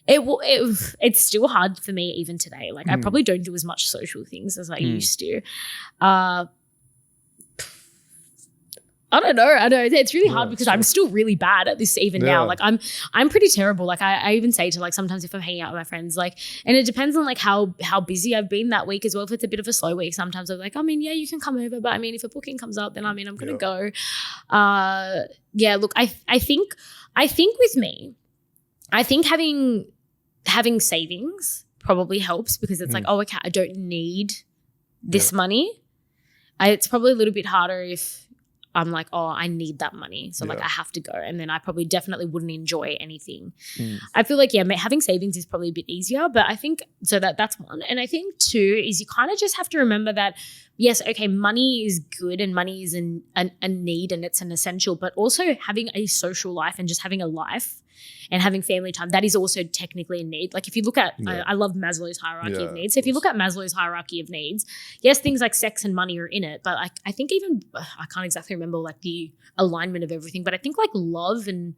B: it's still hard for me even today. Like I probably don't do as much social things as I used to. I don't know. It's really hard because I'm still really bad at this even now. Like I'm pretty terrible. Like I even say to like sometimes if I'm hanging out with my friends, like, and it depends on like how busy I've been that week as well. If it's a bit of a slow week, sometimes I'm like, I mean, yeah, you can come over, but I mean, if a booking comes up, then I mean, I'm gonna go. Look, I think with me, I think having savings probably helps because it's like, oh, okay, I don't need this money. It's probably a little bit harder if I'm like, oh, I need that money. So like I have to go. And then I probably definitely wouldn't enjoy anything. I feel like, having savings is probably a bit easier, but I think, so that's one. And I think two is you kind of just have to remember that, yes, okay, money is good and money is a need and it's an essential, but also having a social life and just having a life and having family time, that is also technically a need. Like if you look at, I love Maslow's hierarchy of needs. So if you look at Maslow's hierarchy of needs, yes, things like sex and money are in it, but like I think even, I can't exactly remember like the alignment of everything, but I think like love and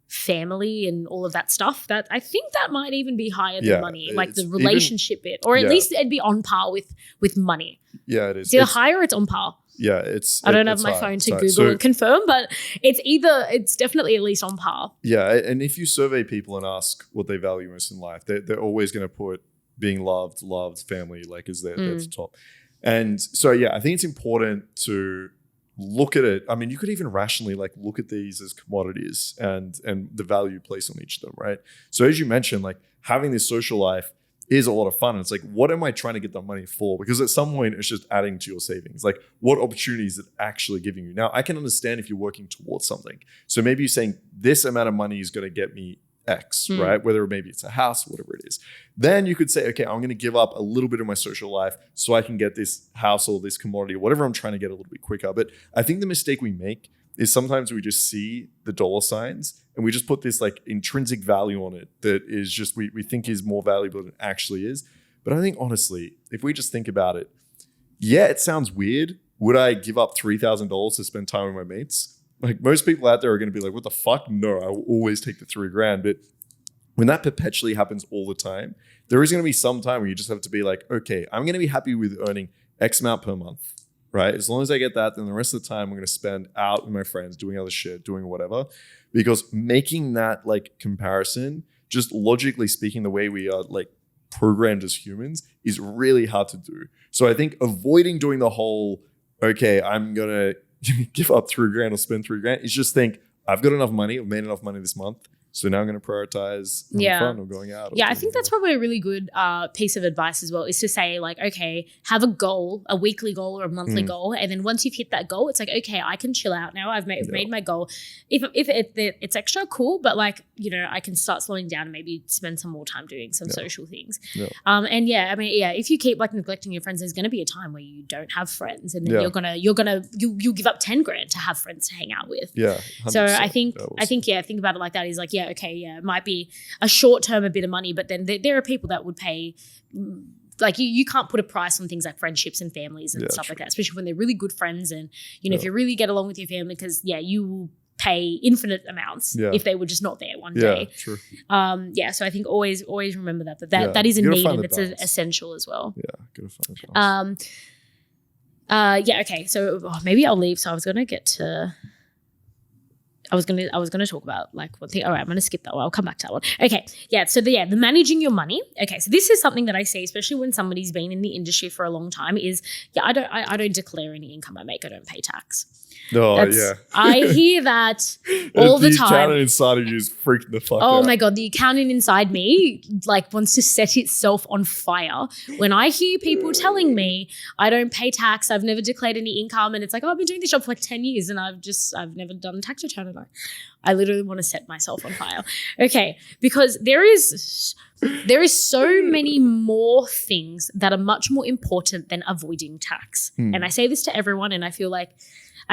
B: family and all of that stuff, that I think that might even be higher than money, like the relationship bit, or at least it'd be on par with money. Yeah, it is. It's either higher or it's on par.
A: Yeah,
B: I don't have my phone to Google and confirm, but it's definitely at least on par.
A: Yeah, and if you survey people and ask what they value most in life, they're always going to put being loved, family, like is their top. And so, I think it's important to look at it. I mean, you could even rationally like look at these as commodities and the value placed on each of them, right? So as you mentioned, like having this social life is a lot of fun. And it's like, what am I trying to get that money for? Because at some point it's just adding to your savings. Like what opportunities is it actually giving you? Now I can understand if you're working towards something. So maybe you're saying this amount of money is going to get me X, right? Whether maybe it's a house, whatever it is. Then you could say, okay, I'm going to give up a little bit of my social life so I can get this house or this commodity or whatever I'm trying to get a little bit quicker. But I think the mistake we make is sometimes we just see the dollar signs and we just put this like intrinsic value on it that is just, we think is more valuable than it actually is. But I think honestly, if we just think about it, it sounds weird. Would I give up $3,000 to spend time with my mates? Like most people out there are going to be like, what the fuck? No, I will always take the $3,000. But when that perpetually happens all the time, there is going to be some time where you just have to be like, okay, I'm going to be happy with earning X amount per month. Right? As long as I get that, then the rest of the time I'm going to spend out with my friends, doing other shit, doing whatever. Because making that like comparison, just logically speaking, the way we are like programmed as humans is really hard to do. So I think avoiding doing the whole, okay, I'm going to give up $3,000 or spend $3,000 is just think, I've got enough money, I've made enough money this month. So now I'm going to prioritize fun or going out.
B: I think that's probably a really good piece of advice as well, is to say like, okay, have a goal, a weekly goal or a monthly goal. And then once you've hit that goal, it's like, okay, I can chill out now. I've made my goal. If it's extra, cool. But like, I can start slowing down and maybe spend some more time doing some social things. If you keep like neglecting your friends, there's going to be a time where you don't have friends, and then you'll give up $10,000 to have friends to hang out with. Yeah. So I think think about it like that, is like, it might be a short term a bit of money, but then there are people that would pay, like you can't put a price on things like friendships and families and stuff like that, especially when they're really good friends. And if you really get along with your family, because you will pay infinite amounts if they were just not there one day.
A: True.
B: So I think always remember that is a need and it's essential as well.
A: Yeah, gotta find the balance.
B: Okay. So maybe I'll leave. So I was gonna talk about like one thing. All right, I'm going to skip that one. I'll come back to that one. Okay. Yeah. So the managing your money. Okay. So this is something that I see, especially when somebody's been in the industry for a long time is, I don't declare any income I make. I don't pay tax. I hear that all the time.
A: The accountant inside of you is freaking the fuck out.
B: Oh my God. The accountant inside me like wants to set itself on fire when I hear people telling me I don't pay tax. I've never declared any income. And it's like, oh, I've been doing this job for like 10 years and I've never done a tax return. I literally want to set myself on fire. Okay. Because there is so many more things that are much more important than avoiding tax. And I say this to everyone and I feel like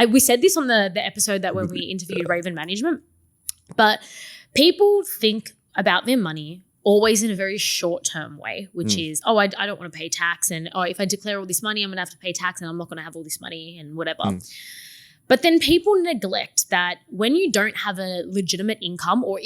B: we said this on the episode that when we interviewed Raven Management, but people think about their money always in a very short-term way, which is, I don't want to pay tax and, if I declare all this money, I'm going to have to pay tax and I'm not going to have all this money and whatever. But then people neglect that when you don't have a legitimate income or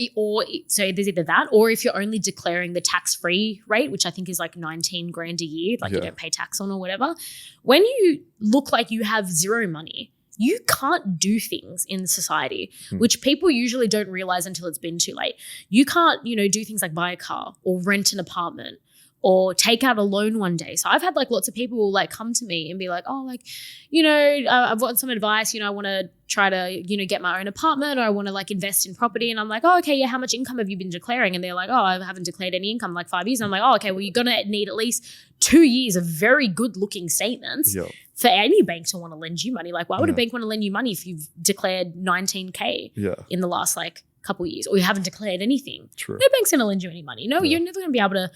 B: so there's either that or if you're only declaring the tax-free rate, which I think is like 19 grand a year, like you don't pay tax on or whatever, when you look like you have zero money, you can't do things in society, which people usually don't realize until it's been too late. You can't, do things like buy a car or rent an apartment or take out a loan one day. So I've had like lots of people like come to me and be like, I've got some advice, I want to try to, get my own apartment or I want to like invest in property. And I'm like, how much income have you been declaring? And they're like, I haven't declared any income in like 5 years. And I'm like, well, you're going to need at least 2 years of very good looking statements for any bank to want to lend you money. Like why would a bank want to lend you money if you've declared 19K in the last like couple of years or you haven't declared anything?
A: True.
B: No bank's going to lend you any money. No, you're never going to be able to,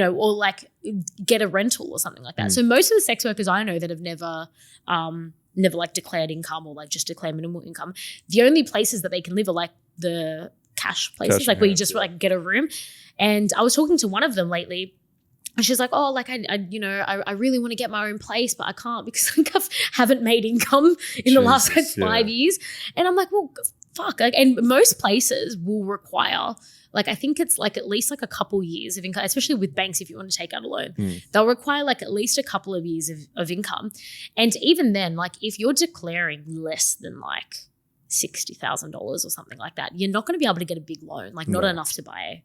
B: or like get a rental or something like that. So most of the sex workers I know that have never like declared income or like just declared minimal income, the only places that they can live are like the cash places, like where you just like get a room. And I was talking to one of them lately. And she's like, I really want to get my own place, but I can't because I haven't made income in the last like 5 years. And I'm like, well, fuck. Like, and most places will require, like, I think it's like at least like a couple years of income, especially with banks if you want to take out a loan. They'll require like at least a couple of years of income. And even then, like if you're declaring less than like $60,000 or something like that, you're not going to be able to get a big loan, like not enough to buy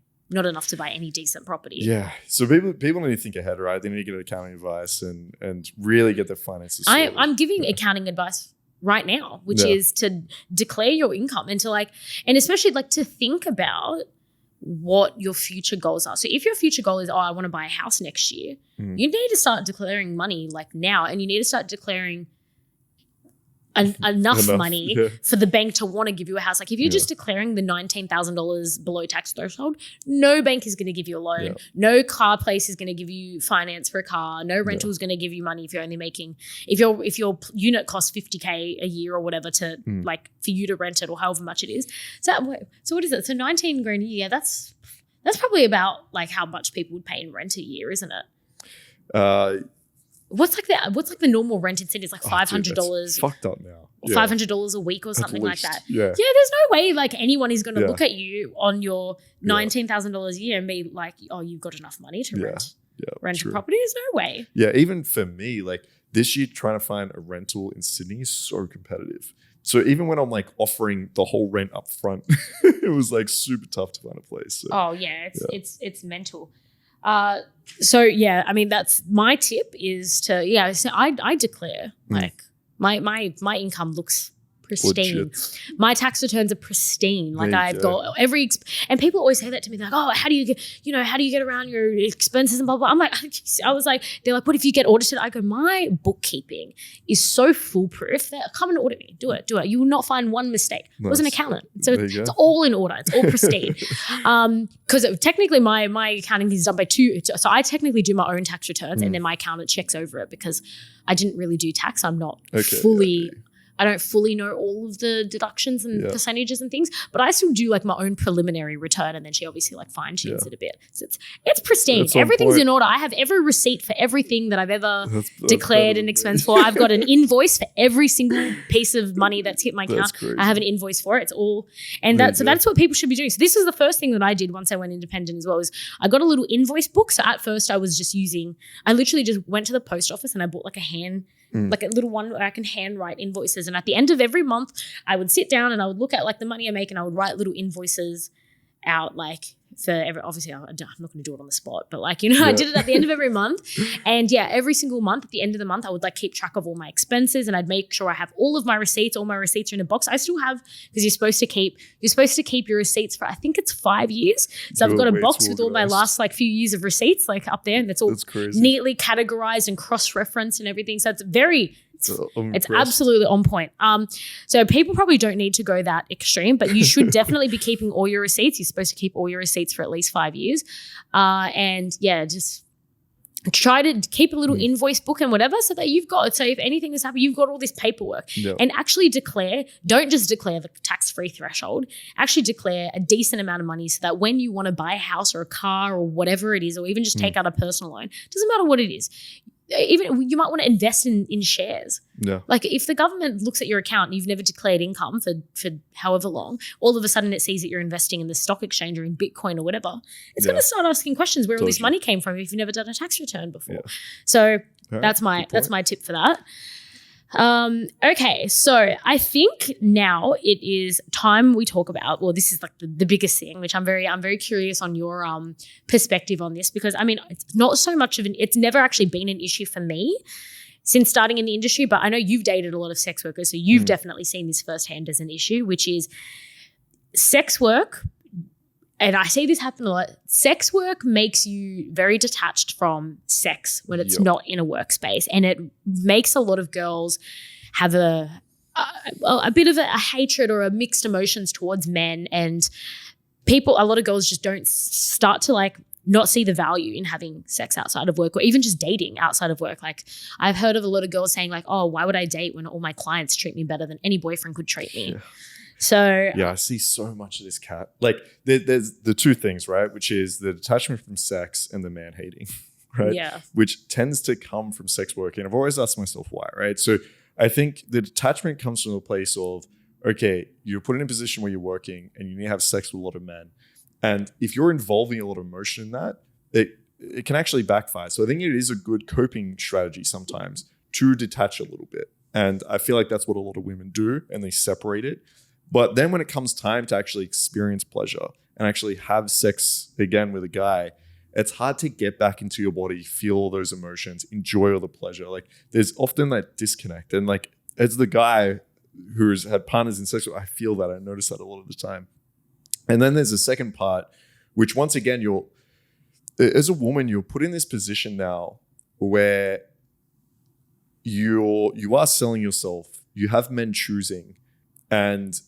B: any decent property.
A: Yeah. So people need to think ahead, right? They need to get accounting advice and really get their finances sorted.
B: I'm giving accounting advice right now, which is to declare your income and to like, and especially like to think about what your future goals are. So if your future goal is, I want to buy a house next year, you need to start declaring money like now, and you need to start declaring enough money for the bank to want to give you a house. Like if you're just declaring the $19,000 below tax threshold, no bank is going to give you a loan. No car place is going to give you finance for a car. No rental is going to give you money if you're only making, if your unit costs $50K a year or whatever to like for you to rent it or however much it is. So what is it? So 19 grand a year, that's probably about like how much people would pay in rent a year, isn't it? What's like the normal rent in Sydney? It's like $500.
A: Fucked up now.
B: $500 a week or something like that.
A: Yeah.
B: There's no way like anyone is going to look at you on your $19,000 a year and be like, you've got enough money to rent a property. There's no way.
A: Yeah, even for me, like this year, trying to find a rental in Sydney is so competitive. So even when I'm like offering the whole rent up front, it was like super tough to find a place. So,
B: it's mental. I mean, that's my tip is to, so I declare like my income looks pristine. My tax returns are pristine. Like I've got and people always say that to me. They're like, how do you get around your expenses and blah, blah. I'm like, they're like, what if you get audited? I go, my bookkeeping is so foolproof that come and audit me. Do it. You will not find one mistake. Nice. I was an accountant. So it's all in order. It's all pristine. Because technically my accounting is done by two. So I technically do my own tax returns and then my accountant checks over it because I didn't really do tax. I'm not fully I don't fully know all of the deductions and percentages and things, but I still do like my own preliminary return, and then she obviously like fine tunes it a bit. So it's pristine. Everything's in order. I have every receipt for everything that I've ever declared an expense for. I've got an invoice for every single piece of money that's hit my account. I have an invoice for it. It's all, and that's what people should be doing. So this is the first thing that I did once I went independent as well. Is I got a little invoice book. So at first I was just I literally just went to the post office and I bought like like a little one where I can handwrite invoices. And at the end of every month, I would sit down and I would look at like the money I make and I would write little invoices out like for obviously I'm not going to do it on the spot, but like, I did it at the end of every month. And every single month at the end of the month, I would like keep track of all my expenses and I'd make sure I have all of my receipts. All my receipts are in a box. I still have, because you're supposed to keep your receipts for, I think it's 5 years. So I've got a box with all my last like few years of receipts like up there, and that's all neatly categorized and cross-referenced and everything. So it's absolutely on point. So people probably don't need to go that extreme, but you should definitely be keeping all your receipts. You're supposed to keep all your receipts for at least 5 years. Just try to keep a little invoice book and whatever, so that so if anything has happened, you've got all this paperwork. And actually don't just declare the tax-free threshold, actually declare a decent amount of money so that when you want to buy a house or a car or whatever it is, or even just take out a personal loan, doesn't matter what it is. Even you might want to invest in shares. Like if the government looks at your account and you've never declared income for however long, all of a sudden it sees that you're investing in the stock exchange or in Bitcoin or whatever, it's going to start asking questions where all this money came from if you've never done a tax return before. So that's my tip for that. Okay, so I think now it is time we talk about, well, this is like the biggest thing, which I'm very curious on your perspective on this, because I mean, it's not so much it's never actually been an issue for me since starting in the industry, but I know you've dated a lot of sex workers, so you've definitely seen this firsthand as an issue, which is sex work. And I see this happen a lot. Sex work makes you very detached from sex when it's not in a workspace. And it makes a lot of girls have a bit of a hatred or a mixed emotions towards men. And a lot of girls just don't start to like not see the value in having sex outside of work, or even just dating outside of work. Like I've heard of a lot of girls saying like, oh, why would I date when all my clients treat me better than any boyfriend could treat me? So
A: I see so much of this, Kat. Like there's the two things, right? Which is the detachment from sex and the man hating, right? Yeah. Which tends to come from sex work. And I've always asked myself why, right? So I think the detachment comes from a place of, okay, you're put in a position where you're working and you need to have sex with a lot of men. And if you're involving a lot of emotion in that, it can actually backfire. So I think it is a good coping strategy sometimes to detach a little bit. And I feel like that's what a lot of women do, and they separate it. But then when it comes time to actually experience pleasure and actually have sex again with a guy, it's hard to get back into your body, feel all those emotions, enjoy all the pleasure. Like there's often that disconnect. And like as the guy who's had partners in sex, I feel that. I notice that a lot of the time. And then there's a second part, which once again, as a woman, you're put in this position now where you are selling yourself. You have men choosing, and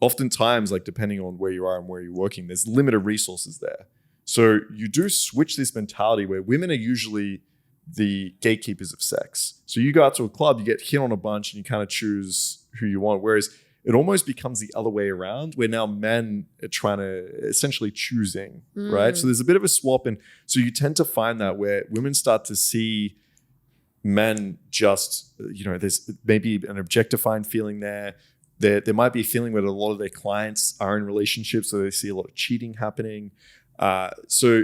A: oftentimes, like depending on where you are and where you're working, there's limited resources there. So you do switch this mentality where women are usually the gatekeepers of sex. So you go out to a club, you get hit on a bunch and you kind of choose who you want. Whereas it almost becomes the other way around, where now men are trying to essentially choosing, right? So there's a bit of a swap. And so you tend to find that where women start to see men just, there's maybe an objectifying feeling there. There might be a feeling where a lot of their clients are in relationships, so they see a lot of cheating happening. So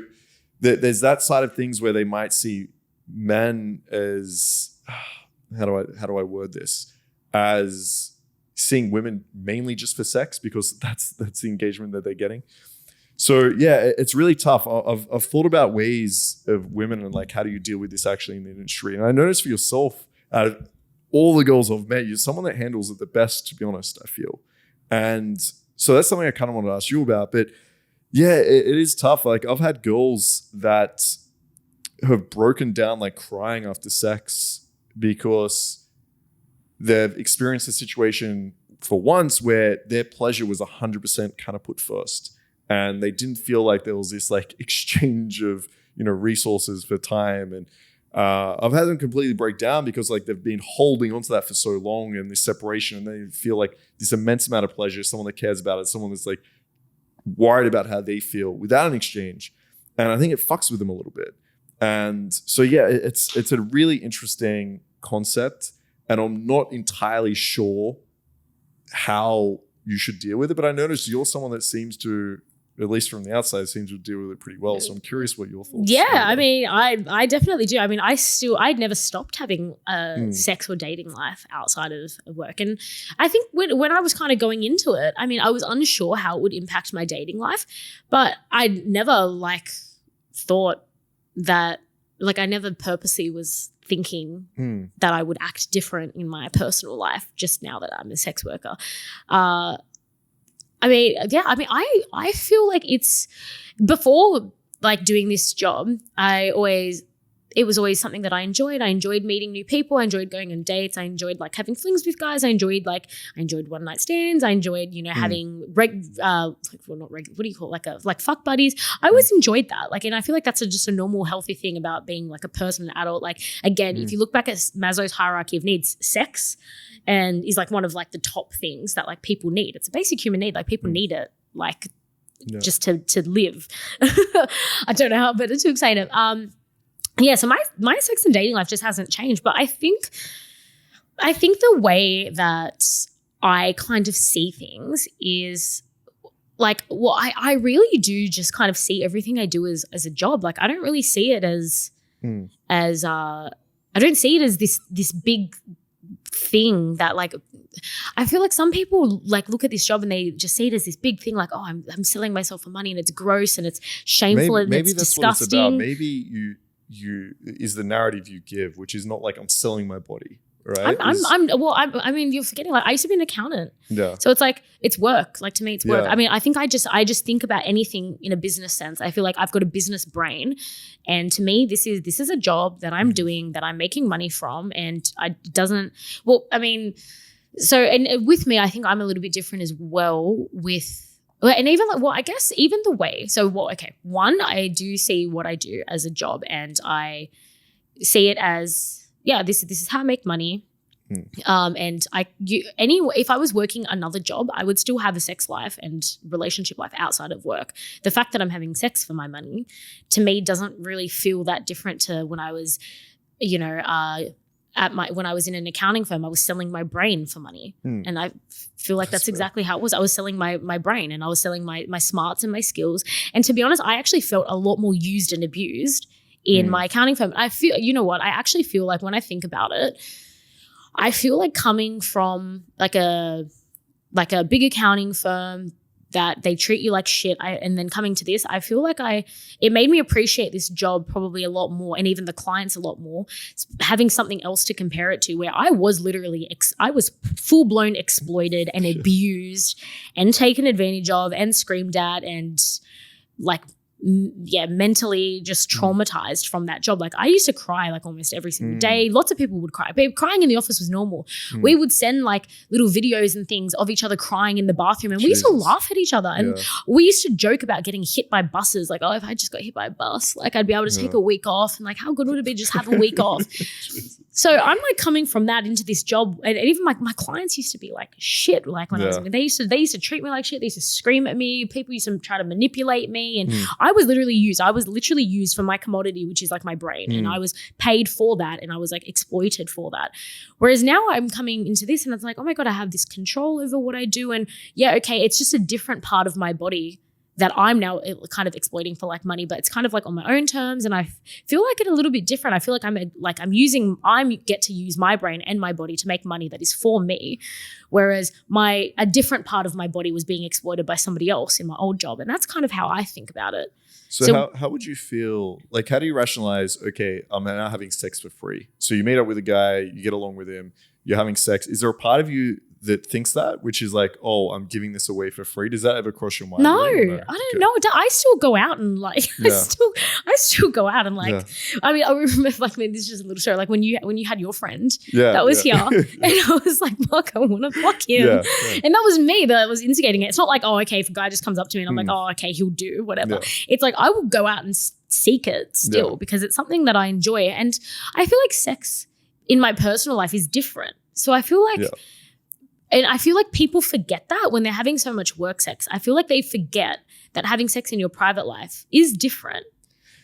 A: there's that side of things where they might see men as, how do I word this? As seeing women mainly just for sex, because that's the engagement that they're getting. So it's really tough. I've thought about ways of women and like, how do you deal with this actually in the industry? And I noticed for yourself, all the girls I've met, you're someone that handles it the best, to be honest, I feel. And so that's something I kind of wanted to ask you about. But it is tough. Like I've had girls that have broken down like crying after sex because they've experienced a situation for once where their pleasure was 100% kind of put first. And they didn't feel like there was this like exchange of, resources for time. And I've had them completely break down because like they've been holding onto that for so long and this separation, and they feel like this immense amount of pleasure, someone that cares about it, someone that's like worried about how they feel without an exchange. And I think it fucks with them a little bit. And so, yeah, it's a really interesting concept, and I'm not entirely sure how you should deal with it. But I noticed you're someone that seems to, at least from the outside, seems to deal with it pretty well. So I'm curious what your thoughts are.
B: Yeah, I mean, I definitely do. I mean, I'd never stopped having a sex or dating life outside of work. And I think when I was kind of going into it, I mean, I was unsure how it would impact my dating life, but I never like thought that, like, I never purposely was thinking that I would act different in my personal life just now that I'm a sex worker. I mean, yeah, I mean, I feel like it's, before like doing this job, it was always something that I enjoyed. I enjoyed meeting new people. I enjoyed going on dates. I enjoyed like having flings with guys. I enjoyed one night stands. I enjoyed, having what do you call it? Like fuck buddies. I always enjoyed that. Like, and I feel like that's just a normal, healthy thing about being like a person, an adult. Like, again, if you look back at Maslow's hierarchy of needs, sex and is like one of like the top things that like people need. It's a basic human need. Like, people need it, like just to live. I don't know how better to explain it. Yeah, so my sex and dating life just hasn't changed, but I think the way that I kind of see things is like, well, I really do just kind of see everything I do as a job. Like, I don't really see it as I don't see it as this big thing that, like, I feel like some people like look at this job and they just see it as this big thing, like, oh, I'm selling myself for money, and it's gross and it's shameful and it's disgusting. What it's about.
A: Maybe you is the narrative you give, which is not like I'm selling my body, right?
B: I mean, you're forgetting, like, I used to be an accountant. Yeah. So it's like, it's work. Like, to me, it's work. I mean, I think I just think about anything in a business sense. I feel like I've got a business brain, and to me, this is a job that I'm doing, that I'm making money from, and so, and with me, I think I'm a little bit different as well and even like, well, I guess even the way, so what, okay, one, I do see what I do as a job, and I see it as, yeah, this is how I make money. And if I was working another job, I would still have a sex life and relationship life outside of work. The fact that I'm having sex for my money, to me, doesn't really feel that different to when I was, when I was in an accounting firm. I was selling my brain for money. And I feel like that's exactly how it was. I was selling my brain, and I was selling my smarts and my skills. And to be honest, I actually felt a lot more used and abused in my accounting firm. I feel, I actually feel like, when I think about it, I feel like coming from like a big accounting firm that they treat you like shit, and then coming to this, I feel like it made me appreciate this job probably a lot more, and even the clients a lot more, having something else to compare it to, where I was literally, I was full-blown exploited and abused and taken advantage of and screamed at, and like, mentally just traumatized from that job. Like, I used to cry like almost every single day. Lots of people would cry. But crying in the office was normal. We would send like little videos and things of each other crying in the bathroom, and we used to laugh at each other. And we used to joke about getting hit by buses. Like, oh, if I just got hit by a bus, like, I'd be able to take a week off, and like, how good would it be just have a week off? So I'm like coming from that into this job, and even my clients used to be like shit. Like, when I was, they used to treat me like shit. They used to scream at me. People used to try to manipulate me, and I was literally used for my commodity, which is like my brain, and I was paid for that, and I was like exploited for that. Whereas now I'm coming into this, and it's like, oh my God, I have this control over what I do, and yeah, okay, it's just a different part of my body that I'm now kind of exploiting for like money, but it's kind of like on my own terms, and I feel like it a little bit different. I feel like I get to use my brain and my body to make money that is for me, whereas a different part of my body was being exploited by somebody else in my old job, and that's kind of how I think about it.
A: So how would you feel, like, how do you rationalize, okay, I'm now having sex for free? So you meet up with a guy, you get along with him, you're having sex. Is there a part of you that thinks that, which is like, oh, I'm giving this away for free. Does that ever cross your mind?
B: No, I don't know. I still go out and like, I still go out and like, I mean, I remember like, this is just a little story. Like when you had your friend that was here and I was like, fuck, I want to fuck him. And that was me that was instigating it. It's not like, oh, okay, if a guy just comes up to me and I'm like, oh, okay, he'll do whatever. It's like, I will go out and seek it still because it's something that I enjoy. And I feel like sex in my personal life is different. So I feel like, and I feel like people forget that when they're having so much work sex. I feel like they forget that having sex in your private life is different.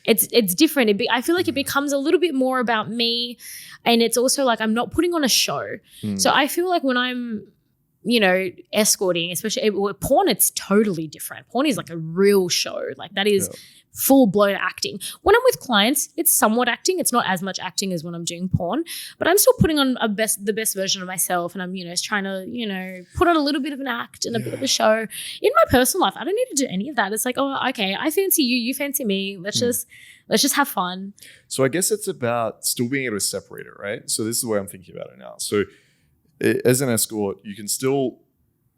B: It's different. I feel like it becomes a little bit more about me, and it's also like I'm not putting on a show. So I feel like when I'm, you know, escorting, especially with porn, it's totally different. Porn is like a real show. Like that is full-blown acting. When I'm with clients, it's somewhat acting. It's not as much acting as when I'm doing porn, but I'm still putting on the best version of myself, and I'm, you know, trying to, you know, put on a little bit of an act and a bit of a show. In my personal life, I don't need to do any of that. It's like, oh, okay, I fancy you, you fancy me. Let's just have fun.
A: So I guess it's about still being able to separate it, right? So this is the way I'm thinking about it now. So as an escort, you can still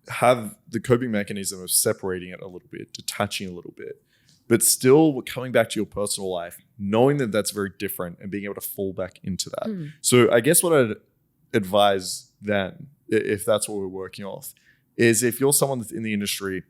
A: have the coping mechanism of separating it a little bit, detaching a little bit, but still coming back to your personal life, knowing that that's very different and being able to fall back into that. So I guess what I'd advise then, if that's what we're working off, is if you're someone that's in the industry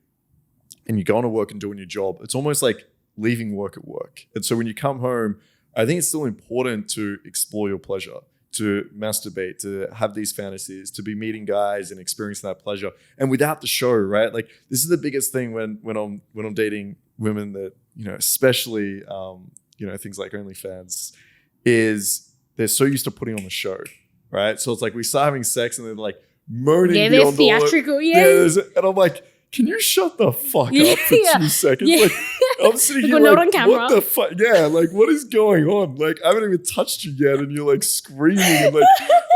A: and you're going to work and doing your job, it's almost like leaving work at work. And so when you come home, I think it's still important to explore your pleasure, to masturbate, to have these fantasies, to be meeting guys and experiencing that pleasure. And without the show, right? Like this is the biggest thing when I'm dating women that, you know, especially, you know, things like OnlyFans, is they're so used to putting on the show, right? So it's like we start having sex and they're like moaning.
B: Yeah, they're theatrical.
A: And I'm like, can you shut the fuck up for 2 seconds? Like, I'm sitting here like, on camera. What the fuck? Yeah, like, what is going on? Like, I haven't even touched you yet, and you're like screaming and like,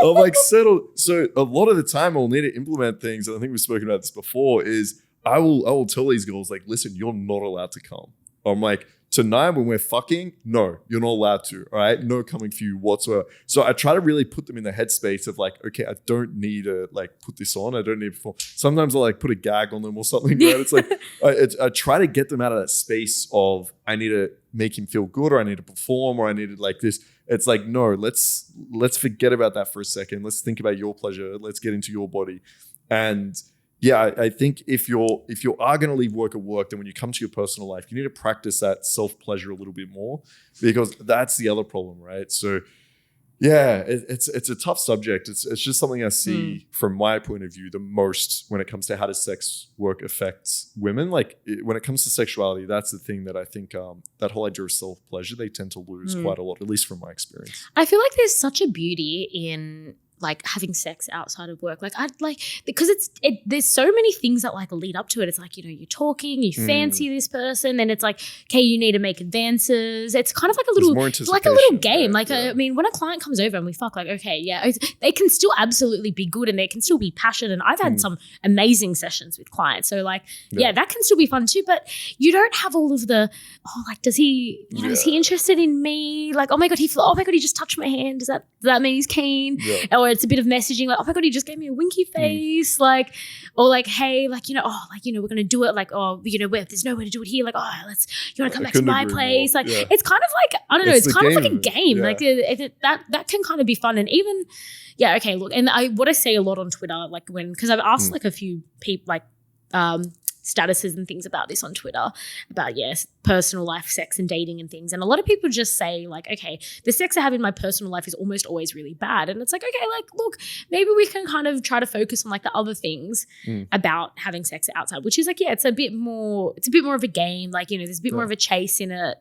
A: I'm like settled. So a lot of the time, I'll need to implement things, and I think we've spoken about this before. Is I will tell these girls like, listen, you're not allowed to come. I'm like, tonight when we're fucking, no, you're not allowed to. All right, no coming for you whatsoever. So I try to really put them in the headspace of like, okay, I don't need to like put this on. I don't need to perform. Sometimes I like put a gag on them or something. Right? It's like I try to get them out of that space of I need to make him feel good, or I need to perform, or I need to like this. It's like, no, let's forget about that for a second. Let's think about your pleasure. Let's get into your body. And yeah, I think if you are going to leave work at work, then when you come to your personal life, you need to practice that self-pleasure a little bit more, because that's the other problem, right? So yeah, it's a tough subject. It's just something I see from my point of view the most when it comes to how does sex work affect women. Like when it comes to sexuality, that's the thing that I think that whole idea of self-pleasure, they tend to lose quite a lot, at least from my experience.
B: I feel like there's such a beauty in like having sex outside of work. Like I'd like, because there's so many things that like lead up to it. It's like, you know, you're talking, you fancy this person, then it's like, okay, you need to make advances. It's kind of like a little game. Right? Like, I mean, when a client comes over and we fuck, like, okay, yeah, they can still absolutely be good and they can still be passionate. And I've had some amazing sessions with clients. So like, yeah, that can still be fun too, but you don't have all of the, oh, like, is he interested in me? Like, oh my God, he just touched my hand. Does that mean he's keen? Yeah. Or it's a bit of messaging like, oh my God, he just gave me a winky face. Like, or like, hey, like, you know, oh, like, you know, we're going to do it. Like, oh, you know, there's nowhere to do it here. Like, oh, you want to come back to my place? Like, it's kind of like, I don't know, it's kind of like a game. Yeah. Like that can kind of be fun. And even, yeah, okay, look, and what I say a lot on Twitter, like because I've asked like a few people, like, statuses and things about this on Twitter about, yes, personal life, sex and dating and things. And a lot of people just say like, okay, the sex I have in my personal life is almost always really bad. And it's like, okay, like, look, maybe we can kind of try to focus on like the other things about having sex outside, which is like, yeah, it's a bit more of a game. Like, you know, there's a bit more of a chase in it.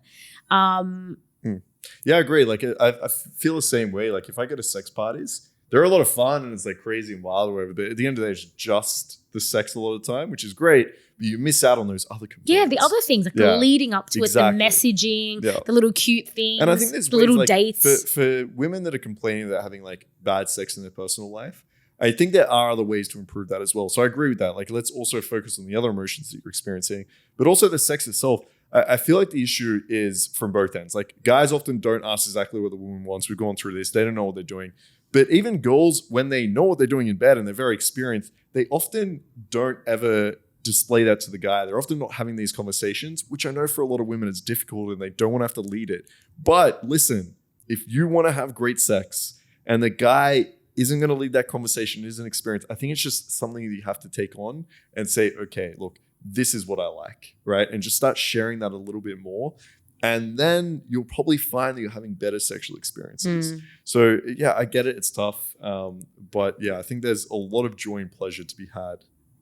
A: Yeah, I agree. Like I feel the same way. Like if I go to sex parties, they're a lot of fun and it's like crazy and wild or whatever. But at the end of the day, it's just the sex a lot of the time, which is great. But you miss out on those other components.
B: Yeah, the other things, like the leading up to it, the messaging, the little cute things,
A: and I think there's
B: the little
A: like,
B: dates.
A: For women that are complaining about having like bad sex in their personal life, I think there are other ways to improve that as well. So I agree with that. Like, let's also focus on the other emotions that you're experiencing, but also the sex itself. I feel like the issue is from both ends. Like guys often don't ask exactly what the woman wants. We've gone through this. They don't know what they're doing. But even girls, when they know what they're doing in bed and they're very experienced, they often don't ever display that to the guy. They're often not having these conversations, which I know for a lot of women is difficult and they don't want to have to lead it. But listen, if you want to have great sex and the guy isn't going to lead that conversation, isn't experienced, I think it's just something that you have to take on and say, okay, look, this is what I like, right? And just start sharing that a little bit more. And then you'll probably find that you're having better sexual experiences. So yeah, I get it. It's tough. But yeah, I think there's a lot of joy and pleasure to be had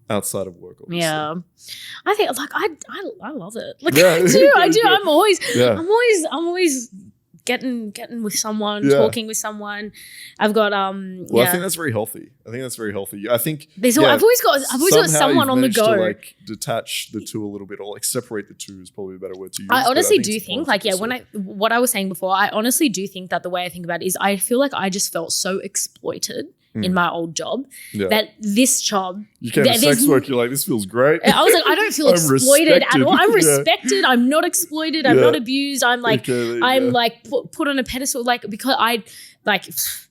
A: outside of work. Obviously.
B: Yeah, I think like I love it. Like I do. I'm always getting with someone, talking with someone. I've got
A: I think that's very healthy. I think
B: I've always got someone on the go.
A: To like detach the two a little bit, or like separate the two is probably a better word to use.
B: I honestly do think like what I was saying before, I honestly do think that the way I think about it is I feel like I just felt so exploited in my old job that this job,
A: you came to sex work, you're like, this feels great.
B: I was like, I don't feel exploited at all. I'm respected. I'm not exploited. I'm not abused. I'm like, put on a pedestal, like, because I like, if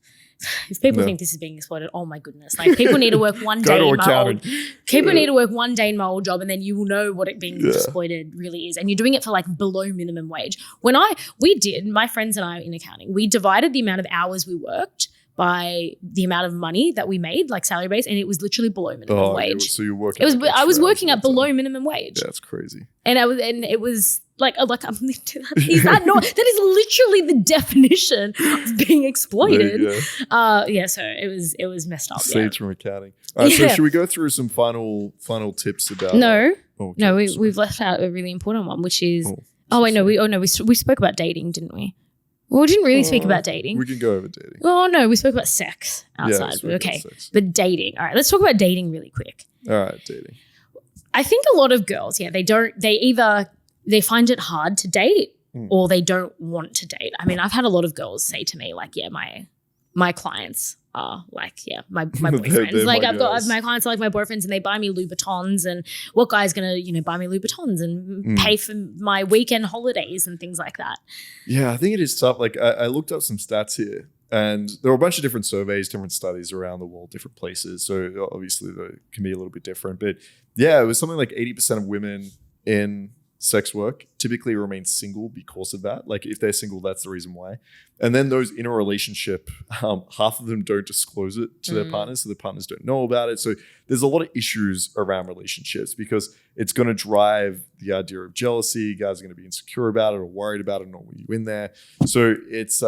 B: people think this is being exploited, oh my goodness. Like, people need to work one day in my old, people need to work one day in my old job, and then you will know what it being exploited really is. And you're doing it for like below minimum wage. My friends and I in accounting, we divided the amount of hours we worked by the amount of money that we made, like salary based, and it was literally below minimum wage.
A: So you're working.
B: I was working at below minimum wage.
A: Yeah, that's crazy.
B: And it was like is that not? That is literally the definition of being exploited. So it was messed up.
A: Sage from accounting. All right, so should we go through some final tips about?
B: We've left out a really important one, which is we spoke about dating, didn't we? Well, we didn't really speak about dating.
A: We can go over dating.
B: Oh, no, we spoke about sex outside. But dating. All right, let's talk about dating really quick.
A: All right, dating. I
B: think a lot of girls, they either find it hard to date or they don't want to date. I mean, I've had a lot of girls say to me, like, my clients are like, my boyfriends. Like, I've got my clients are like my boyfriends, and they buy me Louboutins, and what guy's gonna, buy me Louboutins and pay for my weekend holidays and things like that.
A: Yeah, I think it is tough. Like, I looked up some stats here, and there were a bunch of different surveys, different studies around the world, different places. So obviously they can be a little bit different. But yeah, it was something like 80% of women in sex work typically remain single because of that. Like, if they're single, that's the reason why. And then those in a relationship, half of them don't disclose it to their partners, so the partners don't know about it. So there's a lot of issues around relationships because it's going to drive the idea of jealousy. Guys are going to be insecure about it or worried about it, not want you in there. So it's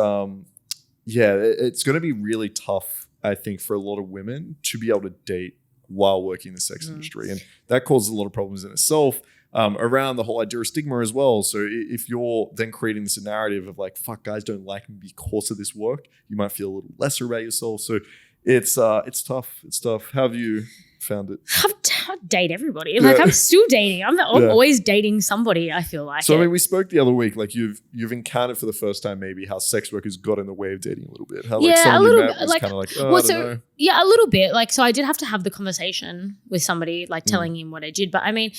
A: it's going to be really tough, I think, for a lot of women to be able to date while working in the sex industry, and that causes a lot of problems in itself. Around the whole idea of stigma as well. So if you're then creating this narrative of like, fuck, guys don't like me because of this work, you might feel a little lesser about yourself. So it's tough. It's tough. How have you found it?
B: I've dated everybody. Like, I'm still dating. I'm always dating somebody, I feel like.
A: So I mean, we spoke the other week, like you've encountered for the first time maybe how sex work has got in the way of dating a little bit. How like someone you met was kind of like, I don't know.
B: Yeah, a little bit. Like, so I did have to have the conversation with somebody, like telling him what I did. But I mean,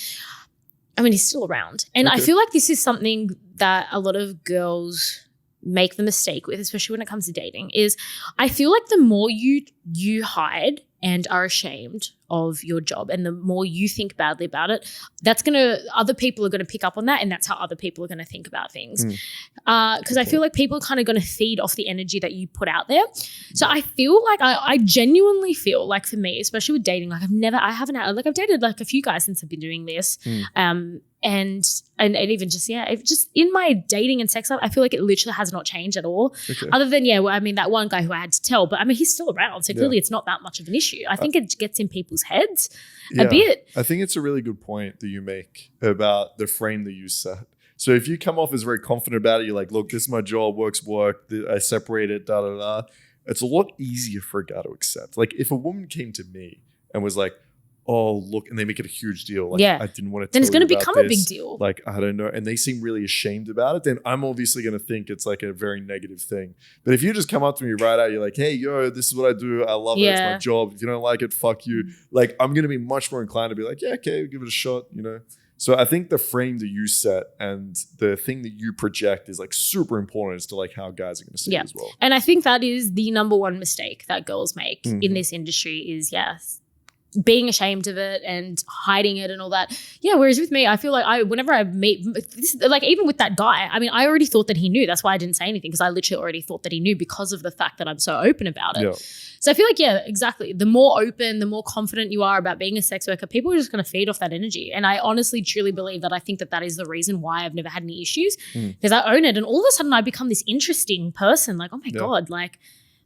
B: he's still around. And I feel like this is something that a lot of girls make the mistake with, especially when it comes to dating, is I feel like the more you hide and are ashamed of your job and the more you think badly about it, other people are going to pick up on that, and that's how other people are going to think about things. Because I feel like people are kind of going to feed off the energy that you put out there. So I feel like I genuinely feel like, for me, especially with dating, like I've dated like a few guys since I've been doing this. And even just in my dating and sex life, I feel like it literally has not changed at all. Other than that one guy who I had to tell, but I mean, he's still around, so clearly it's not that much of an issue. I think it gets in people's heads a bit.
A: I think it's a really good point that you make about the frame that you set. So if you come off as very confident about it, you're like, look, this is my job, work's work, I separate it, it's a lot easier for a guy to accept. Like, if a woman came to me and was like, oh, look, and they make it a huge deal. Like, I didn't want to tell you about this. Then it's going to become a big deal. Like, I don't know. And they seem really ashamed about it. Then I'm obviously going to think it's like a very negative thing. But if you just come up to me right out, you're like, hey, yo, this is what I do. I love it. It's my job. If you don't like it, fuck you. Like, I'm going to be much more inclined to be like, yeah, okay, give it a shot, So I think the frame that you set and the thing that you project is like super important as to like how guys are going to see it as well.
B: And I think that is the number one mistake that girls make in this industry is, being ashamed of it and hiding it and all that. Yeah, whereas with me, I feel like whenever I meet, like even with that guy, I mean, I already thought that he knew. That's why I didn't say anything, because I literally already thought that he knew because of the fact that I'm so open about it.
A: Yeah.
B: So I feel like, exactly. The more open, the more confident you are about being a sex worker, people are just going to feed off that energy. And I honestly, truly believe that I think that that is the reason why I've never had any issues, because I own it. And all of a sudden I become this interesting person. Like, oh my God, like,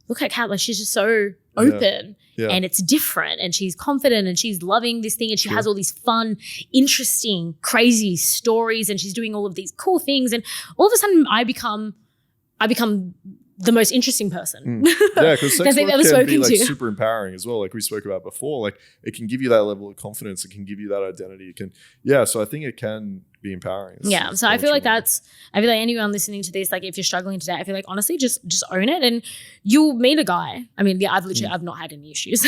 B: look at Kat, like she's just so open and it's different and she's confident and she's loving this thing and she has all these fun, interesting, crazy stories and she's doing all of these cool things. And all of a sudden I become the most interesting person.
A: Yeah, because sex work
B: ever
A: can be like
B: to.
A: super empowering as well. Like we spoke about before, like it can give you that level of confidence. It can give you that identity. It can, so I think it can be empowering.
B: So I feel like I feel like anyone listening to this, like if you're struggling today, I feel like honestly, just own it and you'll meet a guy. I mean, I've not had any issues.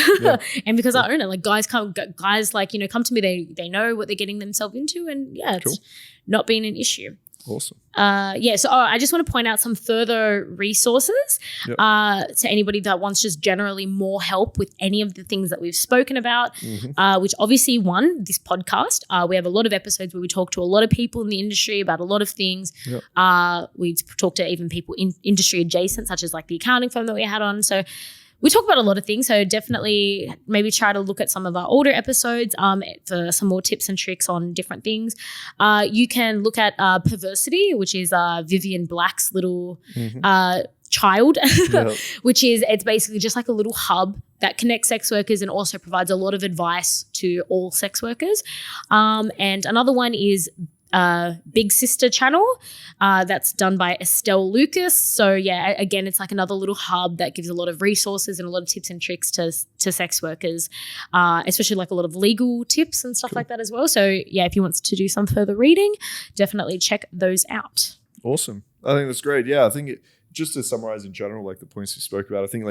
B: And because I own it, like guys come to me, they know what they're getting themselves into and it's not been an issue.
A: Awesome.
B: So I just want to point out some further resources to anybody that wants just generally more help with any of the things that we've spoken about, which obviously this podcast. We have a lot of episodes where we talk to a lot of people in the industry about a lot of things. We talk to even people in industry adjacent, such as like the accounting firm that we had on. So we talk about a lot of things, so definitely maybe try to look at some of our older episodes for some more tips and tricks on different things. You can look at Perversity, which is Vivian Black's little child, which is, it's basically just like a little hub that connects sex workers and also provides a lot of advice to all sex workers. And another one is Big Sister channel that's done by Estelle Lucas. So again, it's like another little hub that gives a lot of resources and a lot of tips and tricks to sex workers, especially like a lot of legal tips and stuff like that as well. So if you want to do some further reading, definitely check those out.
A: Awesome. I think that's great. I think just to summarize in general, like the points we spoke about, I think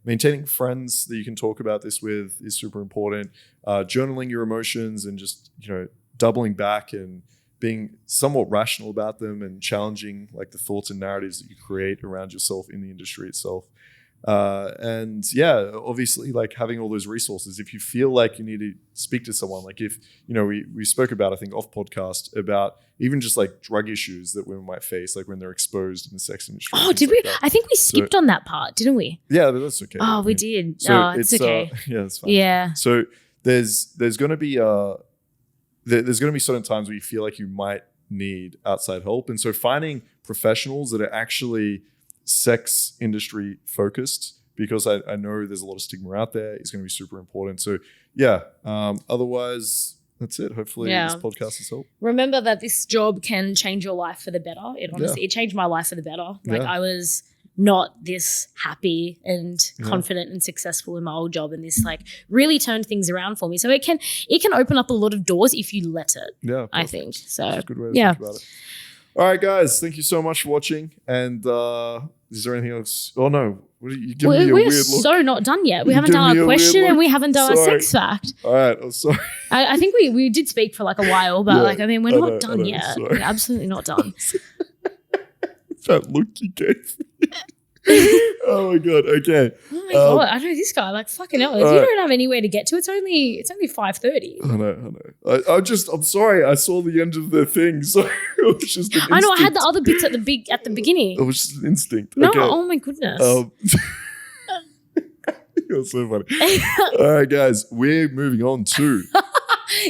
A: maintaining friends that you can talk about this with is super important. Journaling your emotions and just, doubling back and being somewhat rational about them and challenging like the thoughts and narratives that you create around yourself in the industry itself. Obviously like having all those resources, if you feel like you need to speak to someone, like if, we spoke about, I think off podcast about even just like drug issues that women might face, like when they're exposed in the sex industry.
B: Oh, did we? Like I think we skipped on that part, didn't we?
A: Yeah, but that's okay.
B: Oh, we did. So it's okay.
A: It's fine.
B: Yeah.
A: So there's going to be there's going to be certain times where you feel like you might need outside help. And so finding professionals that are actually sex industry focused, because I know there's a lot of stigma out there, is going to be super important. So otherwise that's it. Hopefully this podcast has helped.
B: Remember that this job can change your life for the better. It honestly, it changed my life for the better. Like I was not this happy and confident and successful in my old job, and this like really turned things around for me. So it can open up a lot of doors if you let it. Yeah, I think so.
A: That's a good way to think about it. All right, guys, thank you so much for watching. And is there anything else? Oh no, you giving me a weird look.
B: We're so not done yet. We haven't done our question and we haven't done our sex fact.
A: All right, I'm sorry.
B: I think we did speak for like a while, but we're not done yet. We're absolutely not done.
A: That look you gave me. Oh my god. Okay.
B: Oh my god. I know this guy. Like fucking hell. If you don't have anywhere to get to, it's only 5:30.
A: I know. I'm sorry. I saw the end of the thing, so it was just an instinct.
B: I know. I had the other bits at the beginning.
A: It was just an instinct.
B: No.
A: Okay.
B: Oh my goodness.
A: You're so funny. All right, guys. We're moving on to.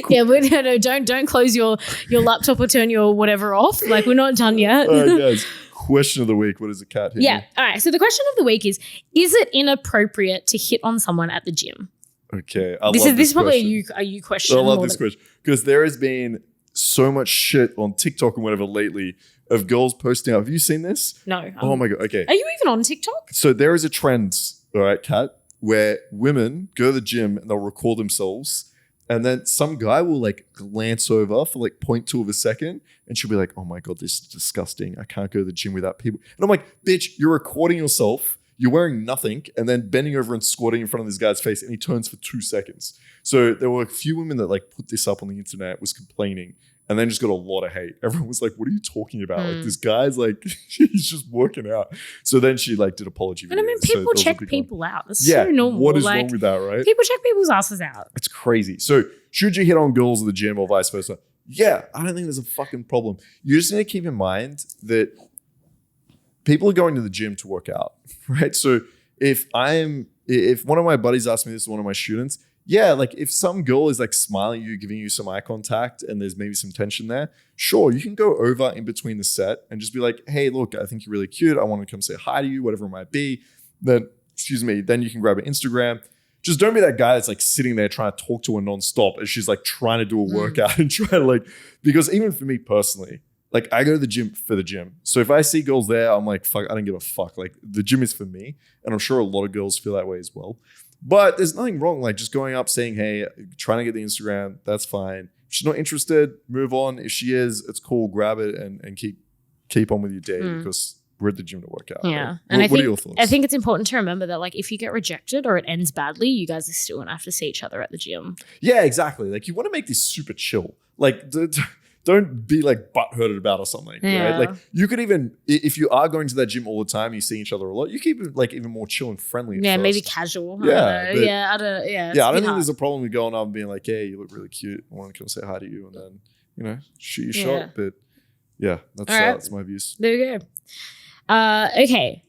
B: Don't close your laptop or turn your whatever off. Like we're not done yet.
A: All right, guys. Question of the week. What is a cat?
B: Yeah. All right. So the question of the week is it inappropriate to hit on someone at the gym?
A: Okay.
B: This is probably a you question.
A: I love this question because there has been so much shit on TikTok and whatever lately of girls posting up. Have you seen this?
B: No.
A: Oh my god. Okay.
B: Are you even on TikTok?
A: So there is a trend, all right, Kat, where women go to the gym and they'll record themselves. And then some guy will like glance over for like 0.2 of a second and she'll be like, oh my God, this is disgusting. I can't go to the gym without people. And I'm like, bitch, you're recording yourself. you're wearing nothing and then bending over and squatting in front of this guy's face, and he turns for 2 seconds. So there were a few women that like put this up on the internet, was complaining, and then just got a lot of hate. Everyone was like, what are you talking about? Like, this guy's like, he's just working out. So then she like did apology videos.
B: And I mean, people check people out. It's so normal.
A: What is wrong with that, right?
B: People check people's asses out.
A: It's crazy. So should you hit on girls at the gym or vice versa? Yeah, I don't think there's a fucking problem. You just need to keep in mind that people are going to the gym to work out, right? So if one of my buddies asked me this, one of my students, yeah, like if some girl is like smiling at you, giving you some eye contact, and there's maybe some tension there, sure, you can go over in between the set and just be like, hey, look, I think you're really cute. I want to come say hi to you, whatever it might be. Then you can grab an Instagram. Just don't be that guy that's like sitting there trying to talk to her nonstop as she's like trying to do a workout and try to like, because even for me personally, like I go to the gym for the gym. So if I see girls there, I'm like, fuck, I don't give a fuck. Like the gym is for me. And I'm sure a lot of girls feel that way as well. But there's nothing wrong, like just going up saying, hey, trying to get the Instagram, that's fine. If she's not interested, move on. If she is, it's cool, grab it and keep on with your day because we're at the gym to work out.
B: Yeah.
A: Right?
B: And
A: what are your thoughts?
B: I think it's important to remember that like if you get rejected or it ends badly, you guys are still going to have to see each other at the gym.
A: Yeah, exactly. Like you want to make this super chill. Like don't be like butthurted about or something, right? Like you could even, if you are going to that gym all the time, you see each other a lot, you keep it like even more chill and friendly.
B: Yeah, maybe casual.
A: Yeah.
B: I don't
A: I don't think there's a problem with going up and being like, hey, you look really cute. I want to come say hi to you and then, you know, shoot your shot. But yeah, that's my views.
B: There you go. Okay.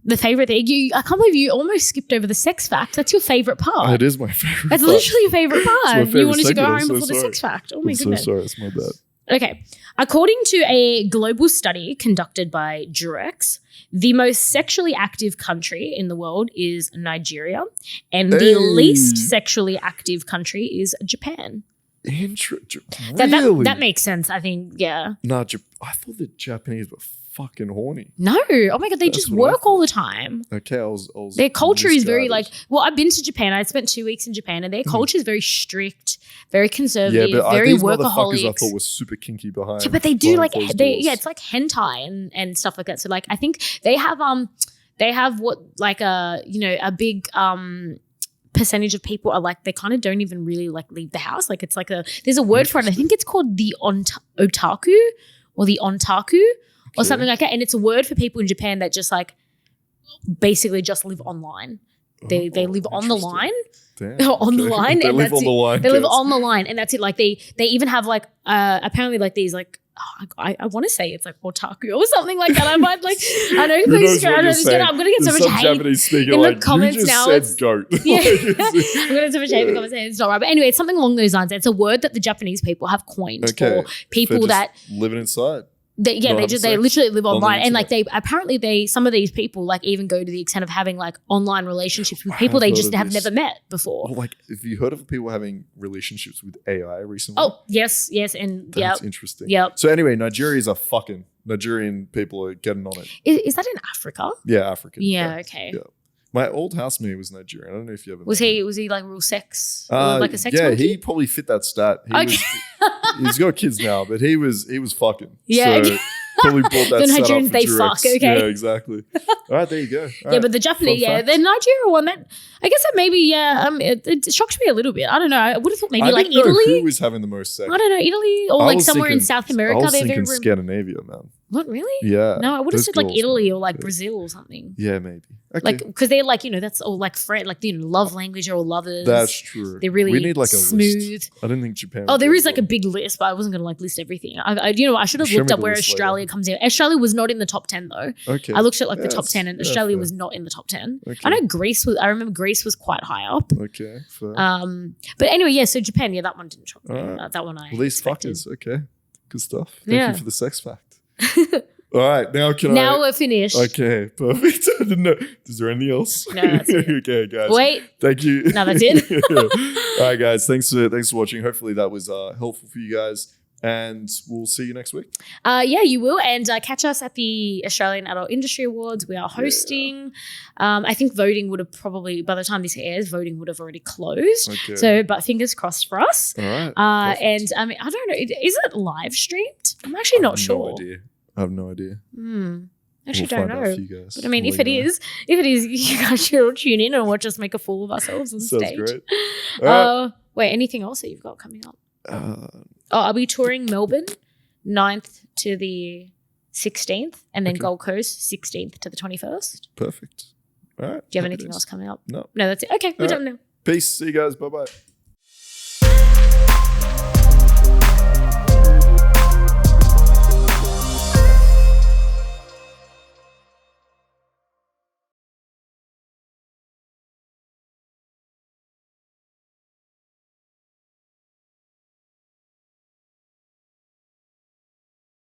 B: The favorite thing, I can't believe you almost skipped over the sex fact. That's your favorite part.
A: It is my favorite
B: That's
A: part.
B: literally your favorite part. You wanted to go home before the sex fact. Oh my goodness.
A: So sorry, it's my bad.
B: Okay. According to a global study conducted by Durex, the most sexually active country in the world is Nigeria, and the least sexually active country is Japan.
A: Really?
B: That makes sense, I think, yeah.
A: No, I thought the Japanese were fucking horny.
B: No. Oh my God, they just work all the time.
A: Okay, I was
B: their culture is very like, well, I've been to Japan. I spent 2 weeks in Japan and their culture is very strict, very conservative, very workaholic.
A: I thought were super kinky behind.
B: Yeah, but they do like, it's like hentai and stuff like that. So like, I think they have what like a big percentage of people are like, they kind of don't even really like leave the house. Like it's like there's a word for it. I think it's called the otaku or the ontaku. Or something like that. And it's a word for people in Japan that just like basically just live online. They live on the line. On the line.
A: They live on the line.
B: They live on the line. And that's it. Like they even have like apparently like these like I want to say it's like otaku or something like that. I might like I know I'm gonna get so much hate
A: Japanese
B: in the comments now.
A: Goat.
B: Yeah. I'm gonna get so much hate in the comments. It's not right. But anyway, it's something along those lines. It's a word that the Japanese people have coined for people that
A: living inside.
B: They literally live online, and like some of these people like even go to the extent of having like online relationships with people they just have never met before.
A: Well, like, have you heard of people having relationships with AI recently?
B: Oh yes, and
A: that's interesting.
B: Yep.
A: So anyway, Nigerian people are getting on it.
B: Is that in Africa?
A: Yeah, African.
B: Yeah. Okay.
A: Yeah. My old housemate was Nigerian. I don't know if you ever
B: was he like real sex? Like a sex monkey?
A: He probably fit that stat. He's got kids now, but he was fucking.
B: Yeah.
A: So probably brought that
B: the
A: stat
B: Nigerians,
A: up
B: they
A: Durex.
B: fuck. Okay.
A: Yeah, exactly. All right, there you go.
B: But the Japanese, the Nigeria one, that I guess that maybe, it shocked me a little bit. I don't know. I would have thought maybe like Italy.
A: Who was having the most sex?
B: I don't know, Italy or like somewhere in South America.
A: I was thinking Scandinavia, man.
B: What, really?
A: Yeah.
B: No, I would have said like Italy or like Brazil or something.
A: Yeah, maybe. Okay.
B: Like, because they're like, that's all like love language, or all lovers.
A: That's true.
B: They're really
A: we need like a
B: smooth.
A: List. I didn't think Japan.
B: Oh, there is like a big list, but I wasn't going to like list everything. I should have looked up where Australia comes in. Australia was not in the top 10 though.
A: Okay.
B: I looked at like the top 10 and Australia was not in the top 10. Okay. I know I remember Greece was quite high up.
A: Okay. Fair.
B: But anyway, yeah, so Japan, that one didn't shock me. That one I
A: these fuckers, okay. Good stuff. Thank you for the sex fact. All right, now
B: we're finished.
A: Okay, perfect. I didn't know. Is there anything else?
B: No, that's it.
A: Okay, guys.
B: Wait.
A: Thank you.
B: No, that's it.
A: All right, guys. Thanks for watching. Hopefully that was helpful for you guys. And we'll see you next week.
B: Yeah, you will. And catch us at the Australian Adult Industry Awards. We are hosting. Yeah. I think voting would have probably, by the time this airs, voting would have already closed. Okay. So, but fingers crossed for us.
A: All right.
B: And I mean, I don't know. Is it live streamed? I'm actually not sure.
A: I have no idea.
B: Actually,
A: We'll
B: don't
A: find out
B: know.
A: for you guys.
B: But I mean,
A: We'll
B: if
A: let
B: it
A: you know.
B: is, you guys should tune in and watch us make a fool of ourselves on
A: Sounds
B: stage.
A: great. All right.
B: Wait, anything else that you've got coming up?
A: Uh,
B: I'll be touring Melbourne 9th to the 16th, and then Gold Coast 16th to the 21st.
A: Perfect. All right.
B: Do you have anything else coming up?
A: No.
B: No, that's it. Okay, we're done now.
A: Peace. See you guys. Bye-bye.